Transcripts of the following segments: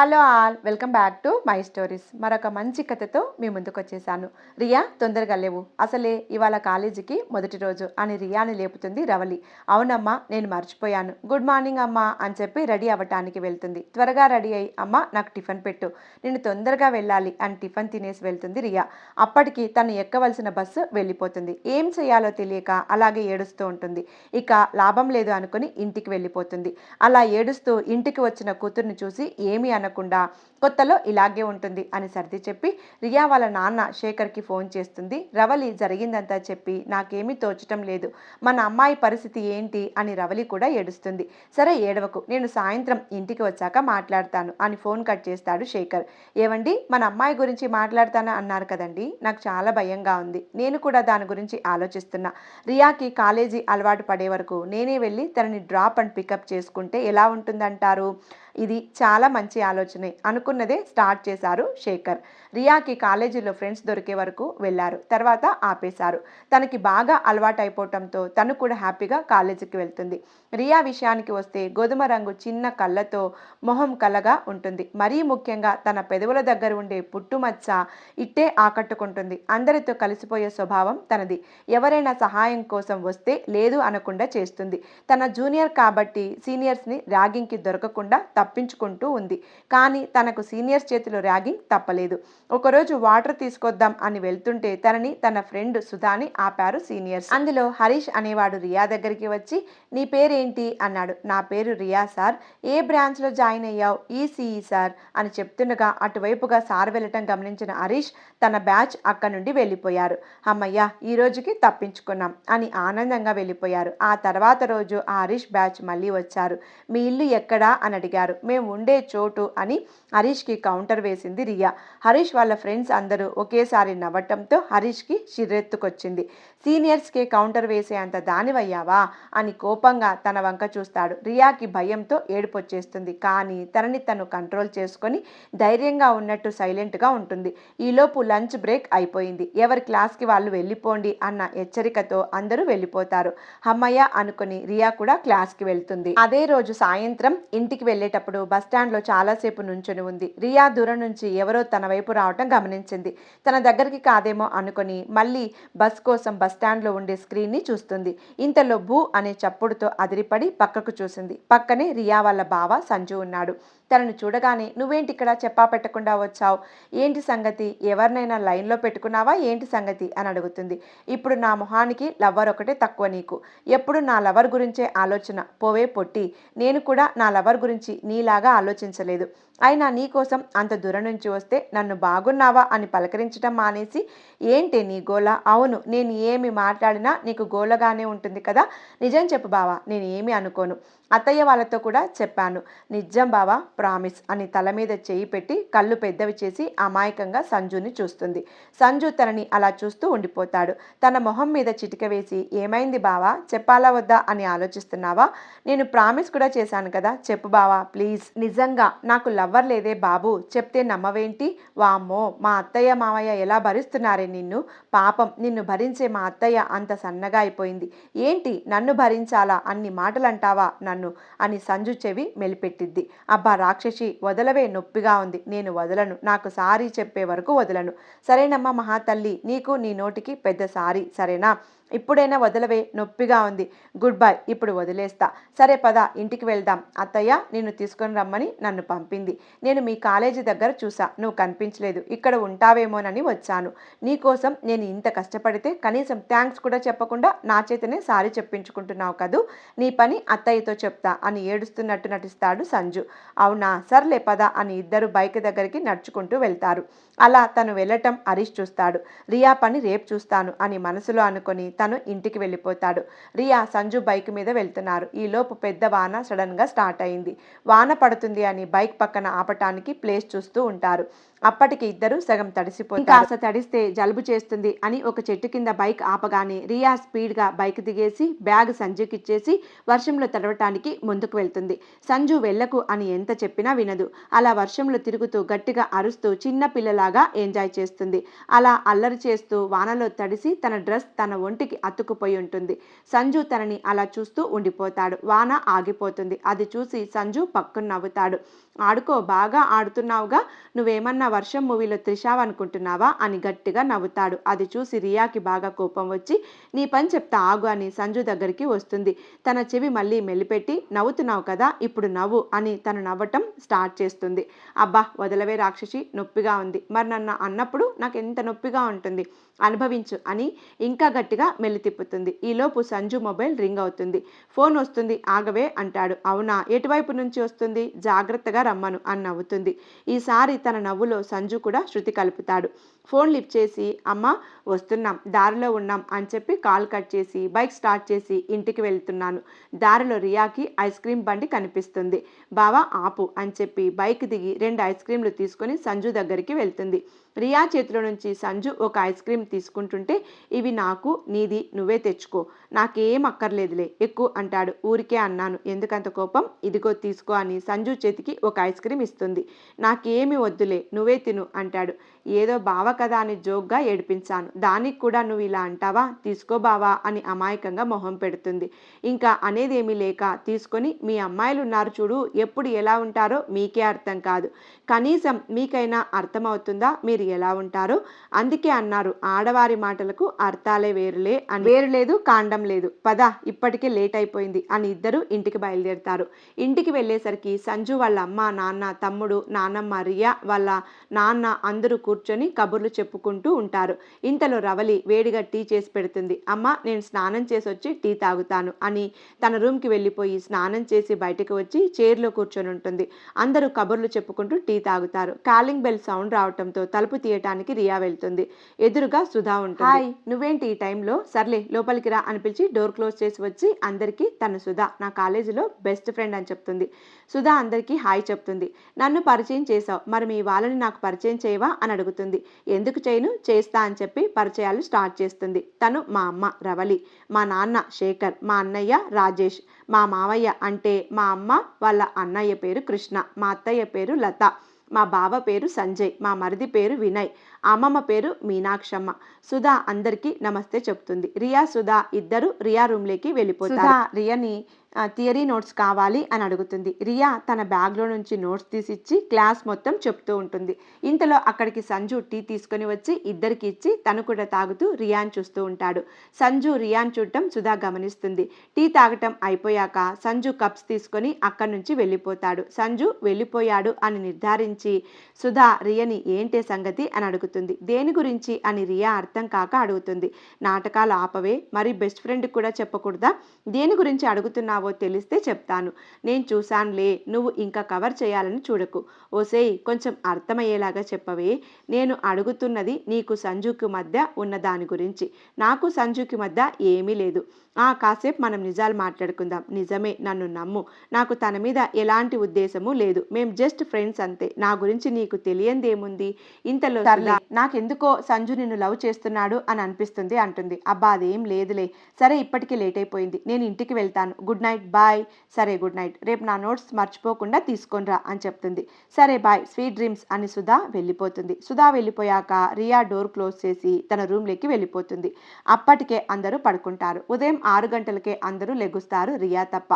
Hello all welcome back to my stories. మరొక మంచి కథతో మీ ముందుకు వచ్చేసాను. రియా, తొందరగా లేవు, అసలే ఇవాళ కాలేజీకి మొదటి రోజు అని రియాని లేపుతుంది రవలి. అవునమ్మా, నేను మర్చిపోయాను, గుడ్ మార్నింగ్ అమ్మా అని చెప్పి రెడీ అవ్వటానికి వెళ్తుంది. త్వరగా రెడీ అయ్యి అమ్మ నాకు టిఫిన్ పెట్టు, నేను తొందరగా వెళ్ళాలి అని టిఫిన్ తినేసి వెళ్తుంది రియా. అప్పటికి తను ఎక్కవలసిన బస్సు వెళ్ళిపోతుంది. ఏం చేయాలో తెలియక అలాగే ఏడుస్తూ ఉంటుంది. ఇక లాభం లేదు అనుకుని ఇంటికి వెళ్ళిపోతుంది. అలా ఏడుస్తూ ఇంటికి వచ్చిన కూతుర్ని చూసి ఏమీ అనకుండా కొత్తలో ఇలాగే ఉంటుంది అని సర్ది చెప్పి రియా వాళ్ళ నాన్న శేఖర్కి ఫోన్ చేస్తుంది. రవలి జరిగిందంతా చెప్పి నాకేమీ తోచటం లేదు, మన అమ్మాయి పరిస్థితి ఏంటి అని రవలి కూడా ఏడుస్తుంది. సరే ఏడవకు, నేను సాయంత్రం ఇంటికి వచ్చాక మాట్లాడతాను అని ఫోన్ కట్ చేస్తాడు శేఖర్. ఏవండి, మన అమ్మాయి గురించి మాట్లాడతాను అన్నారు కదండి, నాకు చాలా భయంగా ఉంది, నేను కూడా దాని గురించి ఆలోచిస్తున్నా. రియాకి కాలేజీ అలవాటు పడే వరకు నేనే వెళ్ళి తనని డ్రాప్ అండ్ పికప్ చేసుకుంటే ఎలా ఉంటుందంటారు? ఇది చాలా మంచి ఆలోచనే అనుకున్నదే స్టార్ట్ చేశారు శేఖర్. రియాకి కాలేజీలో ఫ్రెండ్స్ దొరికే వరకు వెళ్ళారు, తర్వాత ఆపేశారు. తనకి బాగా అలవాటు అయిపోవటంతో తను కూడా హ్యాపీగా కాలేజీకి వెళ్తుంది. రియా విషయానికి వస్తే గోధుమ రంగు చిన్న కళ్ళతో మొహం కలగా ఉంటుంది. మరీ ముఖ్యంగా తన పెదవుల దగ్గర ఉండే పుట్టుమచ్చ ఇట్టే ఆకట్టుకుంటుంది. అందరితో కలిసిపోయే స్వభావం తనది. ఎవరైనా సహాయం కోసం వస్తే లేదు అనకుండా చేస్తుంది. తన జూనియర్ కాబట్టి సీనియర్స్ని ర్యాగింగ్కి దొరకకుండా తప్పించుకుంటూ ఉంది. కానీ తనకు సీనియర్స్ చేతిలో ర్యాగింగ్ తప్పలేదు. ఒకరోజు వాటర్ తీసుకొద్దాం అని వెళ్తుంటే తనని తన ఫ్రెండ్ సుధాని ఆపారు సీనియర్స్. అందులో హరీష్ అనేవాడు రియా దగ్గరికి వచ్చి నీ పేరేంటి అన్నాడు. నా పేరు రియా సార్. ఏ బ్రాంచ్లో జాయిన్ అయ్యావు? ఈసీఈ సార్ అని చెప్తుండగా అటువైపుగా సార్ వెళ్ళటం గమనించిన హరీష్ తన బ్యాచ్ అక్కడి నుండి వెళ్ళిపోయారు. అమ్మయ్య, ఈ రోజుకి తప్పించుకున్నాం అని ఆనందంగా వెళ్ళిపోయారు. ఆ తర్వాత రోజు ఆ హరీష్ బ్యాచ్ మళ్ళీ వచ్చారు. మీ ఇల్లు ఎక్కడా అని అడిగారు. మేము ఉండే చోటు అని హరీష్కి కౌంటర్ వేసింది రియా. హరీష్ వాళ్ళ ఫ్రెండ్స్ అందరూ ఒకేసారి నవ్వటంతో హరీష్కి షిర్రెత్తుకొచ్చింది. సీనియర్స్కే కౌంటర్ వేసే అంత దానివయ్యావా అని కోపంగా తన వంక చూస్తాడు. రియాకి భయంతో ఏడుపొచ్చేస్తుంది. కానీ తనని తను కంట్రోల్ చేసుకొని ధైర్యంగా ఉన్నట్టు సైలెంట్గా ఉంటుంది. ఈలోపు లంచ్ బ్రేక్ అయిపోయింది. ఎవరి క్లాస్కి వాళ్ళు వెళ్ళిపోండి అన్న హెచ్చరికతో అందరూ వెళ్ళిపోతారు. అమ్మయ్య అనుకుని రియా కూడా క్లాస్కి వెళ్తుంది. అదే రోజు సాయంత్రం ఇంటికి వెళ్ళేటప్పుడు బస్టాండ్లో చాలాసేపు నుంచొని ఉంది. రియా దూరం నుంచి ఎవరో తన వైపు రావటం గమనించింది. తన దగ్గరికి కాదేమో అనుకుని మళ్ళీ బస్ కోసం బస్టాండ్లో ఉండే స్క్రీన్ని చూస్తుంది. ఇంతలో భూ అనే చప్పుడుతో అదిరిపడి పక్కకు చూసింది. పక్కనే రియా వాళ్ళ బావ సంజు ఉన్నాడు. తనను చూడగానే నువ్వేంటి ఇక్కడ చెప్పా పెట్టకుండా వచ్చావు, ఏంటి సంగతి, ఎవరినైనా లైన్లో పెట్టుకున్నావా ఏంటి సంగతి అని అడుగుతుంది. ఇప్పుడు నా మొహానికి లవ్వర్ ఒకటే తక్కువ నీకు, ఎప్పుడు నా లవర్ గురించే ఆలోచన, పోవే పొట్టి, నేను కూడా నా లవర్ గురించి నీలాగా ఆలోచించలేదు. అయినా నీకోసం అంత దూరం నుంచి వస్తే నన్ను బాగున్నావా అని పలకరించడం మానేసి ఏంటి నీ గోల? అవును, నేను ఏమి మాట్లాడినా నీకు గోలగానే ఉంటుంది కదా, నిజం చెప్పు బావా, నేను ఏమి అనుకోను, అత్తయ్య వాళ్ళతో కూడా చెప్పాను, నిజం బావా, ప్రామిస్ అని తల మీద చేయి పెట్టి కళ్ళు పెద్దవి చేసి అమాయకంగా సంజుని చూస్తుంది. సంజు తనని అలా చూస్తూ ఉండిపోతాడు. తన మొహం మీద చిటిక వేసి ఏమైంది బావా, చెప్పాలా వద్దా అని ఆలోచిస్తున్నావా? నేను ప్రామిస్ కూడా చేశాను కదా, చెప్పు బావా ప్లీజ్. నిజంగా నాకు లవ్వర్ లేదే బాబు, చెప్తే నమ్మవేంటి? వామ్మో, మా అత్తయ్య మావయ్య ఎలా భరిస్తున్నారే నిన్ను, పాపం నిన్ను భరించే మా అత్తయ్య అంత సన్నగా అయిపోయింది, ఏంటి నన్ను భరించాలా, అన్ని మాటలు అంటావా నన్ను అని సంజు చెవి మెలిపెట్టిద్ది. అబ్బా రాక్షసి, వదలవే, నొప్పిగా ఉంది, నేను వదలను, నాకు సారీ చెప్పే వరకు వదలను. సరేనమ్మా మహాతల్లి, నీకు నీ నోటికి పెద్ద సారీ, సరేనా, ఇప్పుడైనా వదలవే, నొప్పిగా ఉంది, గుడ్ బై, ఇప్పుడు వదిలేస్తా, సరే పద ఇంటికి వెళ్దాం, అత్తయ్య నిన్ను తీసుకొని రమ్మని నన్ను పంపింది, నేను మీ కాలేజీ దగ్గర చూసా, నువ్వు కనిపించలేదు, ఇక్కడ ఉంటావేమోనని వచ్చాను, నీకోసం నేను ఇంత కష్టపడితే కనీసం థ్యాంక్స్ కూడా చెప్పకుండా నా చేతనే సారీ చెప్పించుకుంటున్నావు కదూ, నీ పని అత్తయ్యతో చెప్తా అని ఏడుస్తున్నట్టు నటిస్తాడు సంజు. అవునా, సర్లే పద అని ఇద్దరు బైక్ దగ్గరికి నడుచుకుంటూ వెళ్తారు. అలా తను వెళ్ళటం హరీష్ చూస్తాడు. రియా పని రేపు చూస్తాను అని మనసులో అనుకొని తను ఇంటికి వెళ్ళిపోతాడు. రియా సంజు బైక్ మీద వెళ్తున్నారు. ఈలోపు పెద్ద వాన సడన్గా స్టార్ట్ అయింది. వాన పడుతుంది అని బైక్ పక్కన ఆపటానికి ప్లేస్ చూస్తూ ఉంటారు. అప్పటికి ఇద్దరు సగం తడిసిపోతారు. కాస్త తడిస్తే జలుబు చేస్తుంది అని ఒక చెట్టు కింద బైక్ ఆపగానే రియా స్పీడ్గా బైక్ దిగేసి బ్యాగ్ సంజుకి ఇచ్చేసి వర్షంలో తడవటానికి ముందుకు వెళ్తుంది. సంజు వెళ్ళకు అని ఎంత చెప్పినా వినదు. అలా వర్షంలో తిరుగుతూ గట్టిగా అరుస్తూ చిన్న పిల్లలాగా ఎంజాయ్ చేస్తుంది. అలా అల్లరి చేస్తూ వానలో తడిసి తన డ్రెస్ తన ఒంటికి ఇంటికి అతుక్కుపోయి ఉంటుంది. సంజు తనని అలా చూస్తూ ఉండిపోతాడు. వాన ఆగిపోతుంది. అది చూసి సంజు పక్కన నవ్వుతాడు. ఆడుకో, బాగా ఆడుతున్నావుగా, నువ్వేమన్నా వర్షం మూవీలో త్రిషావనుకుంటున్నావా అని గట్టిగా నవ్వుతాడు. అది చూసి రియాకి బాగా కోపం వచ్చి నీ పని చెప్తా ఆగు అని సంజు దగ్గరికి వస్తుంది. తన చెవి మళ్ళీ మెల్లిపెట్టి నవ్వుతున్నావు కదా, ఇప్పుడు నవ్వు అని తను నవ్వటం స్టార్ట్ చేస్తుంది. అబ్బా వదలవే రాక్షసి, నొప్పిగా ఉంది. మరి నన్ను అన్నప్పుడు నాకు ఎంత నొప్పిగా ఉంటుంది, అనుభవించు అని ఇంకా గట్టిగా మెల్లి తిప్పుతుంది. ఈలోపు సంజు మొబైల్ రింగ్ అవుతుంది. ఫోన్ వస్తుంది, ఆగవే అంటాడు. అవునా, ఎటువైపు నుంచి వస్తుంది, జాగ్రత్తగా రమ్మను అని నవ్వుతుంది. ఈసారి తన నవ్వులో సంజు కూడా శృతి కలుపుతాడు. ఫోన్ లిఫ్ట్ చేసి అమ్మ వస్తున్నాం, దారిలో ఉన్నాం అని చెప్పి కాల్ కట్ చేసి బైక్ స్టార్ట్ చేసి ఇంటికి వెళ్తున్నాను. దారిలో రియాకి ఐస్ క్రీమ్ బండి కనిపిస్తుంది. బావా ఆపు అని చెప్పి బైక్ దిగి 2 ఐస్ క్రీమ్లు తీసుకొని సంజు దగ్గరికి వెళ్తుంది. రియా చేతిలో నుంచి సంజు ఒక ఐస్ క్రీమ్ తీసుకుంటుంటే ఇవి నాకు, నీది నువ్వే తెచ్చుకో, నాకేం అక్కర్లేదులే ఎక్కువ అంటాడు. ఊరికే అన్నాను, ఎందుకంత కోపం, ఇదిగో తీసుకో అని సంజు చేతికి ఒక ఐస్ క్రీమ్ ఇస్తుంది. నాకేమి వద్దులే, నువ్వే తిను అంటాడు. ఏదో బావ కదా అని జోక్గా ఏడిపించాను, దానికి కూడా నువ్వు ఇలా అంటావా, తీసుకో బావా అని అమాయకంగా మొహం పెడుతుంది. ఇంకా అనేదేమీ లేక తీసుకొని మీ అమ్మాయిలు ఉన్నారు చూడు, ఎప్పుడు ఎలా ఉంటారో మీకే అర్థం కాదు, కనీసం మీకైనా అర్థమవుతుందా మీరు ఎలా ఉంటారో, అందుకే అన్నారు ఆడవారి మాటలకు అర్థాలే వేరులే అని. వేరు లేదు కాండం లేదు, పద ఇప్పటికే లేట్ అయిపోయింది అని ఇద్దరు ఇంటికి బయలుదేరుతారు. ఇంటికి వెళ్ళేసరికి సంజు వాళ్ళ అమ్మ, నాన్న, తమ్ముడు, నాన్నమ్మ, రియా వాళ్ళ నాన్న అందరూ కూర్చొని కబుర్లు చెప్పుకుంటూ ఉంటారు. ఇంతలో రవలి వేడిగా టీ చేసి పెడుతుంది. అమ్మ నేను స్నానం చేసి వచ్చి టీ తాగుతాను అని తన రూమ్కి వెళ్ళిపోయి స్నానం చేసి బయటకు వచ్చి చైర్లో కూర్చొని ఉంటుంది. అందరూ కబుర్లు చెప్పుకుంటూ టీ తాగుతారు. కాలింగ్ బెల్ సౌండ్ రావడంతో తలుపు తీయటానికి రియా వెళ్తుంది. ఎదురుగా సుధా ఉంటుంది. హాయ్, నువ్వేంటి ఈ టైంలో, సర్లే లోపలికి రా అని పిలిచి డోర్ క్లోజ్ చేసి వచ్చి అందరికీ తను సుధా నా కాలేజీలో బెస్ట్ ఫ్రెండ్ అని చెప్తుంది. సుధా అందరికీ హాయ్ చెప్తుంది. నన్ను పరిచయం చేసావు, మరి మీ వాళ్ళని నాకు పరిచయం చేయవా అని అడుగుతుంది. ఎందుకు చేయను, చేస్తా అని చెప్పి పరిచయాలు స్టార్ట్ చేస్తుంది. తను మా అమ్మ రవలి, మా నాన్న శేఖర్, మా అన్నయ్య రాజేష్, మా మావయ్య అంటే మా అమ్మ వాళ్ళ అన్నయ్య పేరు కృష్ణ, మా అత్తయ్య పేరు లత, మా బావ పేరు సంజయ్, మా మరిది పేరు వినయ్, అమ్మమ్మ పేరు మీనాక్షమ్మ. సుధా అందరికీ నమస్తే చెప్తుంది. రియా సుధా ఇద్దరు రియా రూమ్లోకి వెళ్ళిపోతారు. సుధా రియని థియరీ నోట్స్ కావాలి అని అడుగుతుంది. రియా తన బ్యాగ్లో నుంచి నోట్స్ తీసిచ్చి క్లాస్ మొత్తం చెప్తూ ఉంటుంది. ఇంతలో అక్కడికి సంజు టీ తీసుకొని వచ్చి ఇద్దరికి ఇచ్చి తను కూడా తాగుతూ రియాన్ చూస్తూ ఉంటాడు. సంజు రియాన్ చూడటం సుధా గమనిస్తుంది. టీ తాగటం అయిపోయాక సంజు కప్స్ తీసుకొని అక్కడి నుంచి వెళ్ళిపోతాడు. సంజు వెళ్ళిపోయాడు అని నిర్ధారించి సుధా రియని ఏంటే సంగతి అని అడుగుతుంది. దేని గురించి అని రియా అర్థం కాక అడుగుతుంది. నాటకాలు ఆపవే, మరి బెస్ట్ ఫ్రెండ్ కూడా చెప్పకూడదా, దేని గురించి అడుగుతున్నావు తెలిస్తే చెప్తాను, నేను చూశానులే, నువ్వు ఇంకా కవర్ చేయాలని చూడకు, ఓసేయ్ కొంచెం అర్థమయ్యేలాగా చెప్పవే, నేను అడుగుతున్నది నీకు సంజుకి మధ్య ఉన్న దాని గురించి, నాకు సంజుకి మధ్య ఏమీ లేదు, కాసేపు మనం నిజాలు మాట్లాడుకుందాం, నిజమే నన్ను నమ్ము, నాకు తన మీద ఎలాంటి ఉద్దేశము లేదు, మేం జస్ట్ ఫ్రెండ్స్ అంతే, నా గురించి నీకు తెలియందేముంది, ఇంతలో నాకెందుకో సంజు నిన్ను లవ్ చేస్తున్నాడు అని అనిపిస్తుంది అంటుంది. అబ్బా అదేం లేదులే, సరే ఇప్పటికీ లేట్ అయిపోయింది, నేను ఇంటికి వెళ్తాను, గుడ్ నైట్ బాయ్. సరే గుడ్ నైట్, రేపు నా నోట్స్ మర్చిపోకుండా తీసుకొనిరా అని చెప్తుంది. సరే బాయ్, స్వీట్ డ్రీమ్స్ అని సుధా వెళ్ళిపోతుంది. సుధా వెళ్ళిపోయాక రియా డోర్ క్లోజ్ చేసి తన రూమ్లోకి వెళ్ళిపోతుంది. అప్పటికే అందరూ పడుకుంటారు. ఉదయం 6 గంటలకే అందరూ లెగుస్తారు, రియా తప్ప.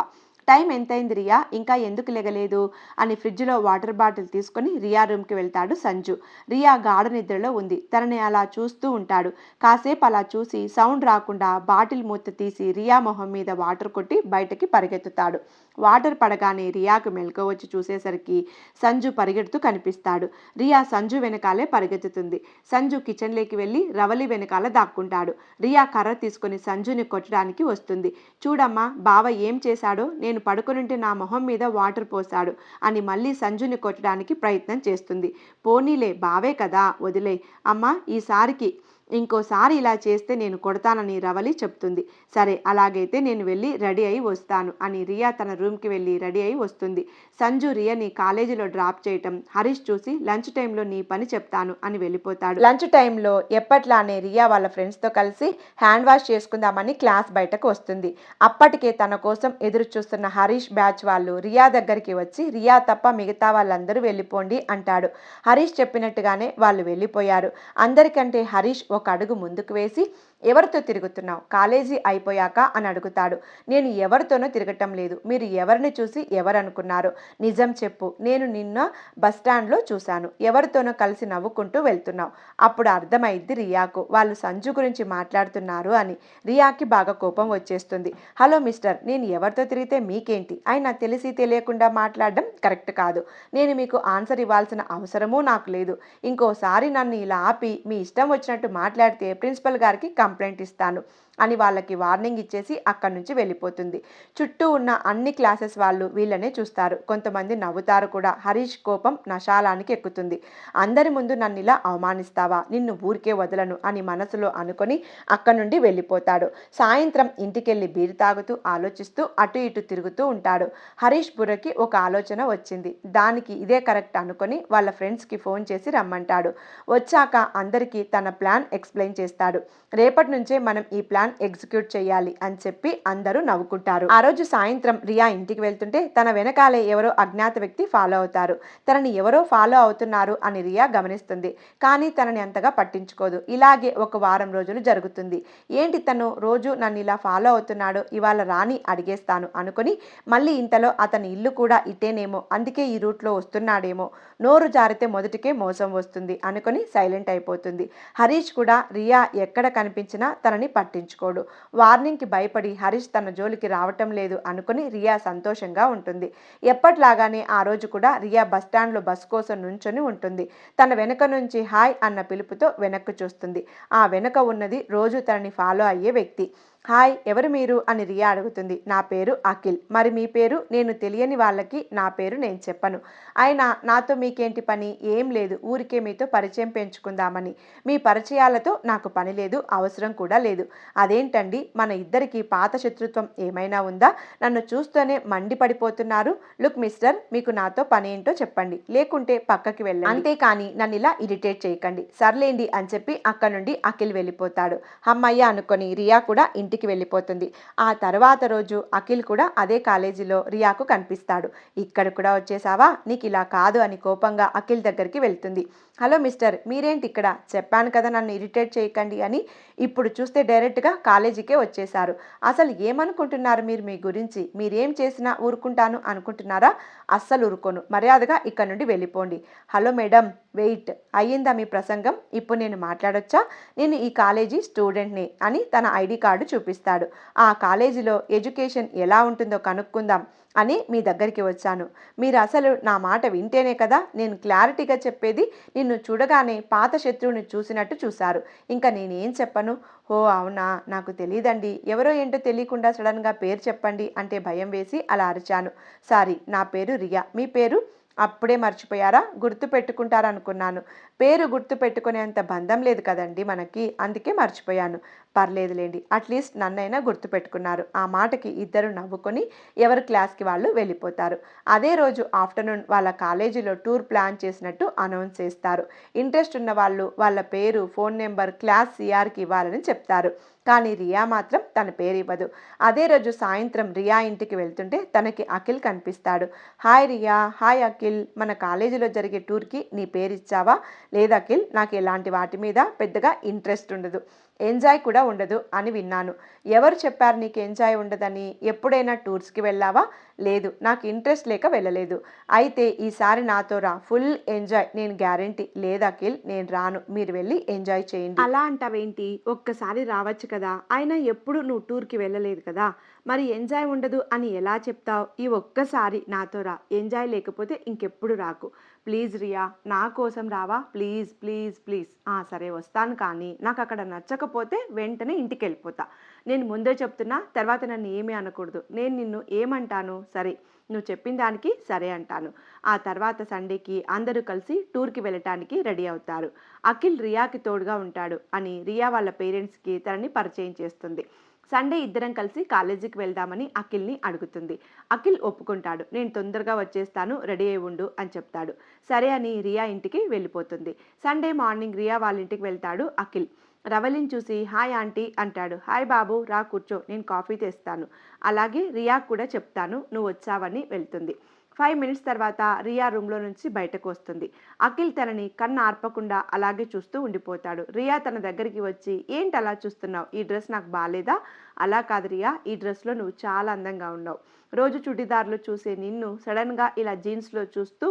టైం ఎంతైంది రియా, ఇంకా ఎందుకు లెగలేదు అని ఫ్రిడ్జ్లో వాటర్ బాటిల్ తీసుకొని రియా రూమ్కి వెళ్తాడు సంజు. రియా గాఢ నిద్రలో ఉంది. తనని అలా చూస్తూ ఉంటాడు. కాసేపు అలా చూసి సౌండ్ రాకుండా బాటిల్ మూత తీసి రియా మొహం మీద వాటర్ కొట్టి బయటకి పరిగెత్తుతాడు. వాటర్ పడగానే రియాకు మెలకువ వచ్చి చూసేసరికి సంజు పరిగెడుతూ కనిపిస్తాడు. రియా సంజు వెనకాలే పరిగెత్తుతుంది. సంజు కిచెన్లోకి వెళ్ళి రవలి వెనకాల దాక్కుంటాడు. రియా కర్ర తీసుకొని సంజుని కొట్టడానికి వస్తుంది. చూడమ్మా బావ ఏం చేశాడో, నేను పడుకునింటే నా మొహం మీద వాటర్ పోశాడు అని మళ్ళీ సంజుని కొట్టడానికి ప్రయత్నం చేస్తుంది. పోనీలే బావే కదా, వదిలే అమ్మా, ఈసారికి ఇంకోసారి ఇలా చేస్తే నేను కొడతానని రవలి చెప్తుంది. సరే అలాగైతే నేను వెళ్ళి రెడీ అయి వస్తాను అని రియా తన రూమ్కి వెళ్ళి రెడీ అయి వస్తుంది. సంజు రియని కాలేజీలో డ్రాప్ చేయటం హరీష్ చూసి లంచ్ టైంలో నీ పని చెప్తాను అని వెళ్ళిపోతాడు. లంచ్ టైంలో ఎప్పట్లానే రియా వాళ్ళ ఫ్రెండ్స్తో కలిసి హ్యాండ్ వాష్ చేసుకుందామని క్లాస్ బయటకు వస్తుంది. అప్పటికే తన కోసం ఎదురు చూస్తున్న హరీష్ బ్యాచ్ వాళ్ళు రియా దగ్గరికి వచ్చి రియా తప్ప మిగతా వాళ్ళందరూ వెళ్ళిపోండి అంటాడు. హరీష్ చెప్పినట్టుగానే వాళ్ళు వెళ్ళిపోయారు. అందరికంటే హరీష్ ఒక అడుగు ముందుకు వేసి ఎవరితో తిరుగుతున్నావు? కాలేజీ అయిపోయాక అని అడుగుతాడు. నేను ఎవరితోనో తిరగటం లేదు. మీరు ఎవరిని చూసి ఎవరనుకున్నారు? నిజం చెప్పు. నేను నిన్న బస్టాండ్లో చూశాను. ఎవరితోనో కలిసి నవ్వుకుంటూ వెళ్తున్నావు. అప్పుడు అర్థమైద్ది రియాకు వాళ్ళు సంజు గురించి మాట్లాడుతున్నారు అని. రియాకి బాగా కోపం వచ్చేస్తుంది. హలో మిస్టర్, నేను ఎవరితో తిరిగితే మీకేంటి? అయినా తెలిసి తెలియకుండా మాట్లాడడం కరెక్ట్ కాదు. నేను మీకు ఆన్సర్ ఇవ్వాల్సిన అవసరమూ నాకు లేదు. ఇంకోసారి నన్ను ఇలా ఆపి మీ ఇష్టం వచ్చినట్టు మాట్లాడితే ప్రిన్సిపల్ గారికి కంప్లైంట్ ఇస్తాను అని వాళ్ళకి వార్నింగ్ ఇచ్చేసి అక్కడి నుంచి వెళ్ళిపోతుంది. చుట్టూ ఉన్న అన్ని క్లాసెస్ వాళ్ళు వీళ్ళనే చూస్తారు. కొంతమంది నవ్వుతారు కూడా. హరీష్ కోపం నశాలానికి ఎక్కుతుంది. అందరి ముందు నన్ను ఇలా అవమానిస్తావా? నిన్ను ఊరికే వదలను అని మనసులో అనుకొని అక్కడి నుండి వెళ్ళిపోతాడు. సాయంత్రం ఇంటికెళ్ళి బీరు తాగుతూ ఆలోచిస్తూ అటు ఇటు తిరుగుతూ ఉంటాడు. హరీష్ బుర్రకి ఒక ఆలోచన వచ్చింది. దానికి ఇదే కరెక్ట్ అనుకొని వాళ్ళ ఫ్రెండ్స్కి ఫోన్ చేసి రమ్మంటాడు. వచ్చాక అందరికీ తన ప్లాన్ ఎక్స్ప్లెయిన్ చేస్తాడు. రేపటి నుంచే మనం ఈ ప్లాన్ ఎగ్జిక్యూట్ చేయాలి అని చెప్పి అందరూ నవ్వుకుంటారు. ఆ రోజు సాయంత్రం రియా ఇంటికి వెళ్తుంటే తన వెనకాలే ఎవరో అజ్ఞాత వ్యక్తి ఫాలో అవుతారు. తనని ఎవరో ఫాలో అవుతున్నారు అని రియా గమనిస్తుంది. కానీ తనని అంతగా పట్టించుకోదు. ఇలాగే ఒక వారం రోజులు జరుగుతుంది. ఏంటి తను రోజు నన్ను ఇలా ఫాలో అవుతున్నాడు, ఇవాళ రాని అడిగేస్తాను అనుకుని మళ్ళీ ఇంతలో అతని ఇల్లు కూడా ఇటేనేమో, అందుకే ఈ రూట్లో వస్తున్నాడేమో, నోరు జారితే మొదటికే మోసం వస్తుంది అనుకుని సైలెంట్ అయిపోతుంది. హరీష్ కూడా రియా ఎక్కడ కనిపించినా తనని పట్టించుకోడు. వార్నింగ్కి భయపడి హరీష్ తన జోలికి రావటం లేదు అనుకుని రియా సంతోషంగా ఉంటుంది. ఎప్పట్లాగానే ఆ రోజు కూడా రియా బస్టాండ్లో బస్ కోసం నుంచొని ఉంటుంది. తన వెనక నుంచి హాయ్ అన్న పిలుపుతో వెనక్కు చూస్తుంది. ఆ వెనక ఉన్నది రోజు తనని ఫాలో అయ్యే వ్యక్తి. హాయ్, ఎవరు మీరు అని రియా అడుగుతుంది. నా పేరు అఖిల్. మరి మీ పేరు? నేను తెలియని వాళ్ళకి నా పేరు నేను చెప్పను. అయినా నాతో మీకేంటి పని? ఏం లేదు, ఊరికే మీతో పరిచయం పెంచుకుందామని. మీ పరిచయాలతో నాకు పని లేదు, అవసరం కూడా లేదు. అదేంటండి, మన ఇద్దరికి పాత శత్రుత్వం ఏమైనా ఉందా? నన్ను చూస్తూనే మండిపడిపోతున్నారు. లుక్ మిస్టర్, మీకు నాతో పని ఏంటో చెప్పండి, లేకుంటే పక్కకి వెళ్ళండి. అంతేకాని నన్ను ఇలా ఇరిటేట్ చేయకండి. సర్లేండి అని చెప్పి అక్కడ నుండి అఖిల్ వెళ్ళిపోతాడు. అమ్మయ్య అనుకొని రియా కూడా ఇంటికి వెళ్ళిపోతుంది. ఆ తర్వాత రోజు అఖిల్ కూడా అదే కాలేజీలో రియాకు కనిపిస్తాడు. ఇక్కడ కూడా వచ్చేసావా? నీకు ఇలా కాదు అని కోపంగా అఖిల్ దగ్గరికి వెళ్తుంది. హలో మిస్టర్, మీరేంటి ఇక్కడ? చెప్పాను కదా నన్ను ఇరిటేట్ చేయకండి అని. ఇప్పుడు చూస్తే డైరెక్ట్గా కాలేజీకే వచ్చేశారు. అసలు ఏమనుకుంటున్నారు మీరు మీ గురించి? మీరేం చేసినా ఊరుకుంటాను అనుకుంటున్నారా? అస్సలు ఊరుకోను. మర్యాదగా ఇక్కడ నుండి వెళ్ళిపోండి. Hello madam, wait. అయ్యిందా మీ ప్రసంగం? ఇప్పుడు నేను మాట్లాడొచ్చా? నేను ఈ కాలేజీ స్టూడెంట్ని అని తన ఐడి కార్డు చూపిస్తాడు. ఆ కాలేజీలో ఎడ్యుకేషన్ ఎలా ఉంటుందో కనుక్కుందాం అని మీ దగ్గరికి వచ్చాను. మీరు అసలు నా మాట వింటేనే కదా నేను క్లారిటీగా చెప్పేది. నిన్ను చూడగానే పాత శత్రువుని చూసినట్టు చూశారు. ఇంకా నేనేం చెప్పను? ఓ అవునా, నాకు తెలియదండి. ఎవరో ఏంటో తెలియకుండా సడన్గా పేరు చెప్పండి అంటే భయం వేసి అలా అరిచాను. సారీ, నా పేరు రియా. మీ పేరు? అప్పుడే మర్చిపోయారా? గుర్తు పెట్టుకుంటారనుకున్నాను. పేరు గుర్తు పెట్టుకునేంత బంధం లేదు కదండి మనకి, అందుకే మర్చిపోయాను. పర్లేదులేండి, అట్లీస్ట్ నన్నైనా గుర్తుపెట్టుకున్నారు. ఆ మాటకి ఇద్దరు నవ్వుకొని ఎవరి క్లాస్కి వాళ్ళు వెళ్ళిపోతారు. అదే రోజు ఆఫ్టర్నూన్ వాళ్ళ కాలేజీలో టూర్ ప్లాన్ చేసినట్టు అనౌన్స్ చేస్తారు. ఇంట్రెస్ట్ ఉన్న వాళ్ళు వాళ్ళ పేరు, ఫోన్ నెంబర్ క్లాస్ సిఆర్కి ఇవ్వాలని చెప్తారు. కానీ రియా మాత్రం తన పేరు ఇవ్వదు. అదే రోజు సాయంత్రం రియా ఇంటికి వెళ్తుంటే తనకి అఖిల్ కనిపిస్తాడు. హాయ్ రియా. హాయ్ అఖిల్. మన కాలేజీలో జరిగే టూర్కి నీ పేరు ఇచ్చావా? లేదు అఖిల్, నాకు ఎలాంటి వాటి మీద పెద్దగా ఇంట్రెస్ట్ ఉండదు, ఎంజాయ్ కూడా ఉండదు అని విన్నాను. ఎవరు చెప్పారు నీకు ఎంజాయ్ ఉండదని? ఎప్పుడైనా టూర్స్కి వెళ్ళావా? లేదు, నాకు ఇంట్రెస్ట్ లేక వెళ్ళలేదు. అయితే ఈసారి నాతో రా, ఫుల్ ఎంజాయ్, నేను గ్యారంటీ. లేదు అఖిల్, నేను రాను, మీరు వెళ్ళి ఎంజాయ్ చేయండి. అలా అంటావేంటి? ఒక్కసారి రావచ్చు కదా. అయినా ఎప్పుడు నువ్వు టూర్కి వెళ్ళలేదు కదా, మరి ఎంజాయ్ ఉండదు అని ఎలా చెప్తావు? ఈ ఒక్కసారి నాతో రా, ఎంజాయ్ లేకపోతే ఇంకెప్పుడు రాకు. ప్లీజ్ రియా, నా కోసం రావా? Please please please. సరే వస్తాను, కానీ నాకు అక్కడ నచ్చకపోతే వెంటనే ఇంటికి వెళ్ళిపోతా. నేను ముందే చెప్తున్నా, తర్వాత నన్ను ఏమీ అనకూడదు. నేను నిన్ను ఏమంటాను? సరే, నువ్వు చెప్పిన దానికి సరే అంటాను. ఆ తర్వాత సండేకి అందరూ కలిసి టూర్కి వెళ్ళటానికి రెడీ అవుతారు. అఖిల్ రియాకి తోడుగా ఉంటాడు అని రియా వాళ్ళ పేరెంట్స్కి తనని పరిచయం చేస్తుంది. సండే ఇద్దరం కలిసి కాలేజీకి వెళ్దామని అఖిల్ని అడుగుతుంది. అఖిల్ ఒప్పుకుంటాడు. నేను తొందరగా వచ్చేస్తాను, రెడీ అయి ఉండు అని చెప్తాడు. సరే అని రియా ఇంటికి వెళ్ళిపోతుంది. సండే మార్నింగ్ రియా వాళ్ళ ఇంటికి వెళ్తాడు అఖిల్. రవలిని చూసి హాయ్ ఆంటీ అంటాడు. హాయ్ బాబు, రా కూర్చో, నేను కాఫీ తెస్తాను. అలాగే రియా కూడా చెప్తాను నువ్వు వచ్చావని వెళ్తుంది. 5 మినిట్స్ తర్వాత రియా రూమ్లో నుంచి బయటకు వస్తుంది. అఖిల్ తనని కన్ను ఆర్పకుండా అలాగే చూస్తూ ఉండిపోతాడు. రియా తన దగ్గరికి వచ్చి, ఏంటి అలా చూస్తున్నావు? ఈ డ్రెస్ నాకు బాలేదా? అలా కాదు రియా, ఈ డ్రెస్లో నువ్వు చాలా అందంగా ఉన్నావు. రోజు చుడిదార్లో చూసే నిన్ను సడన్గా ఇలా జీన్స్లో చూస్తూ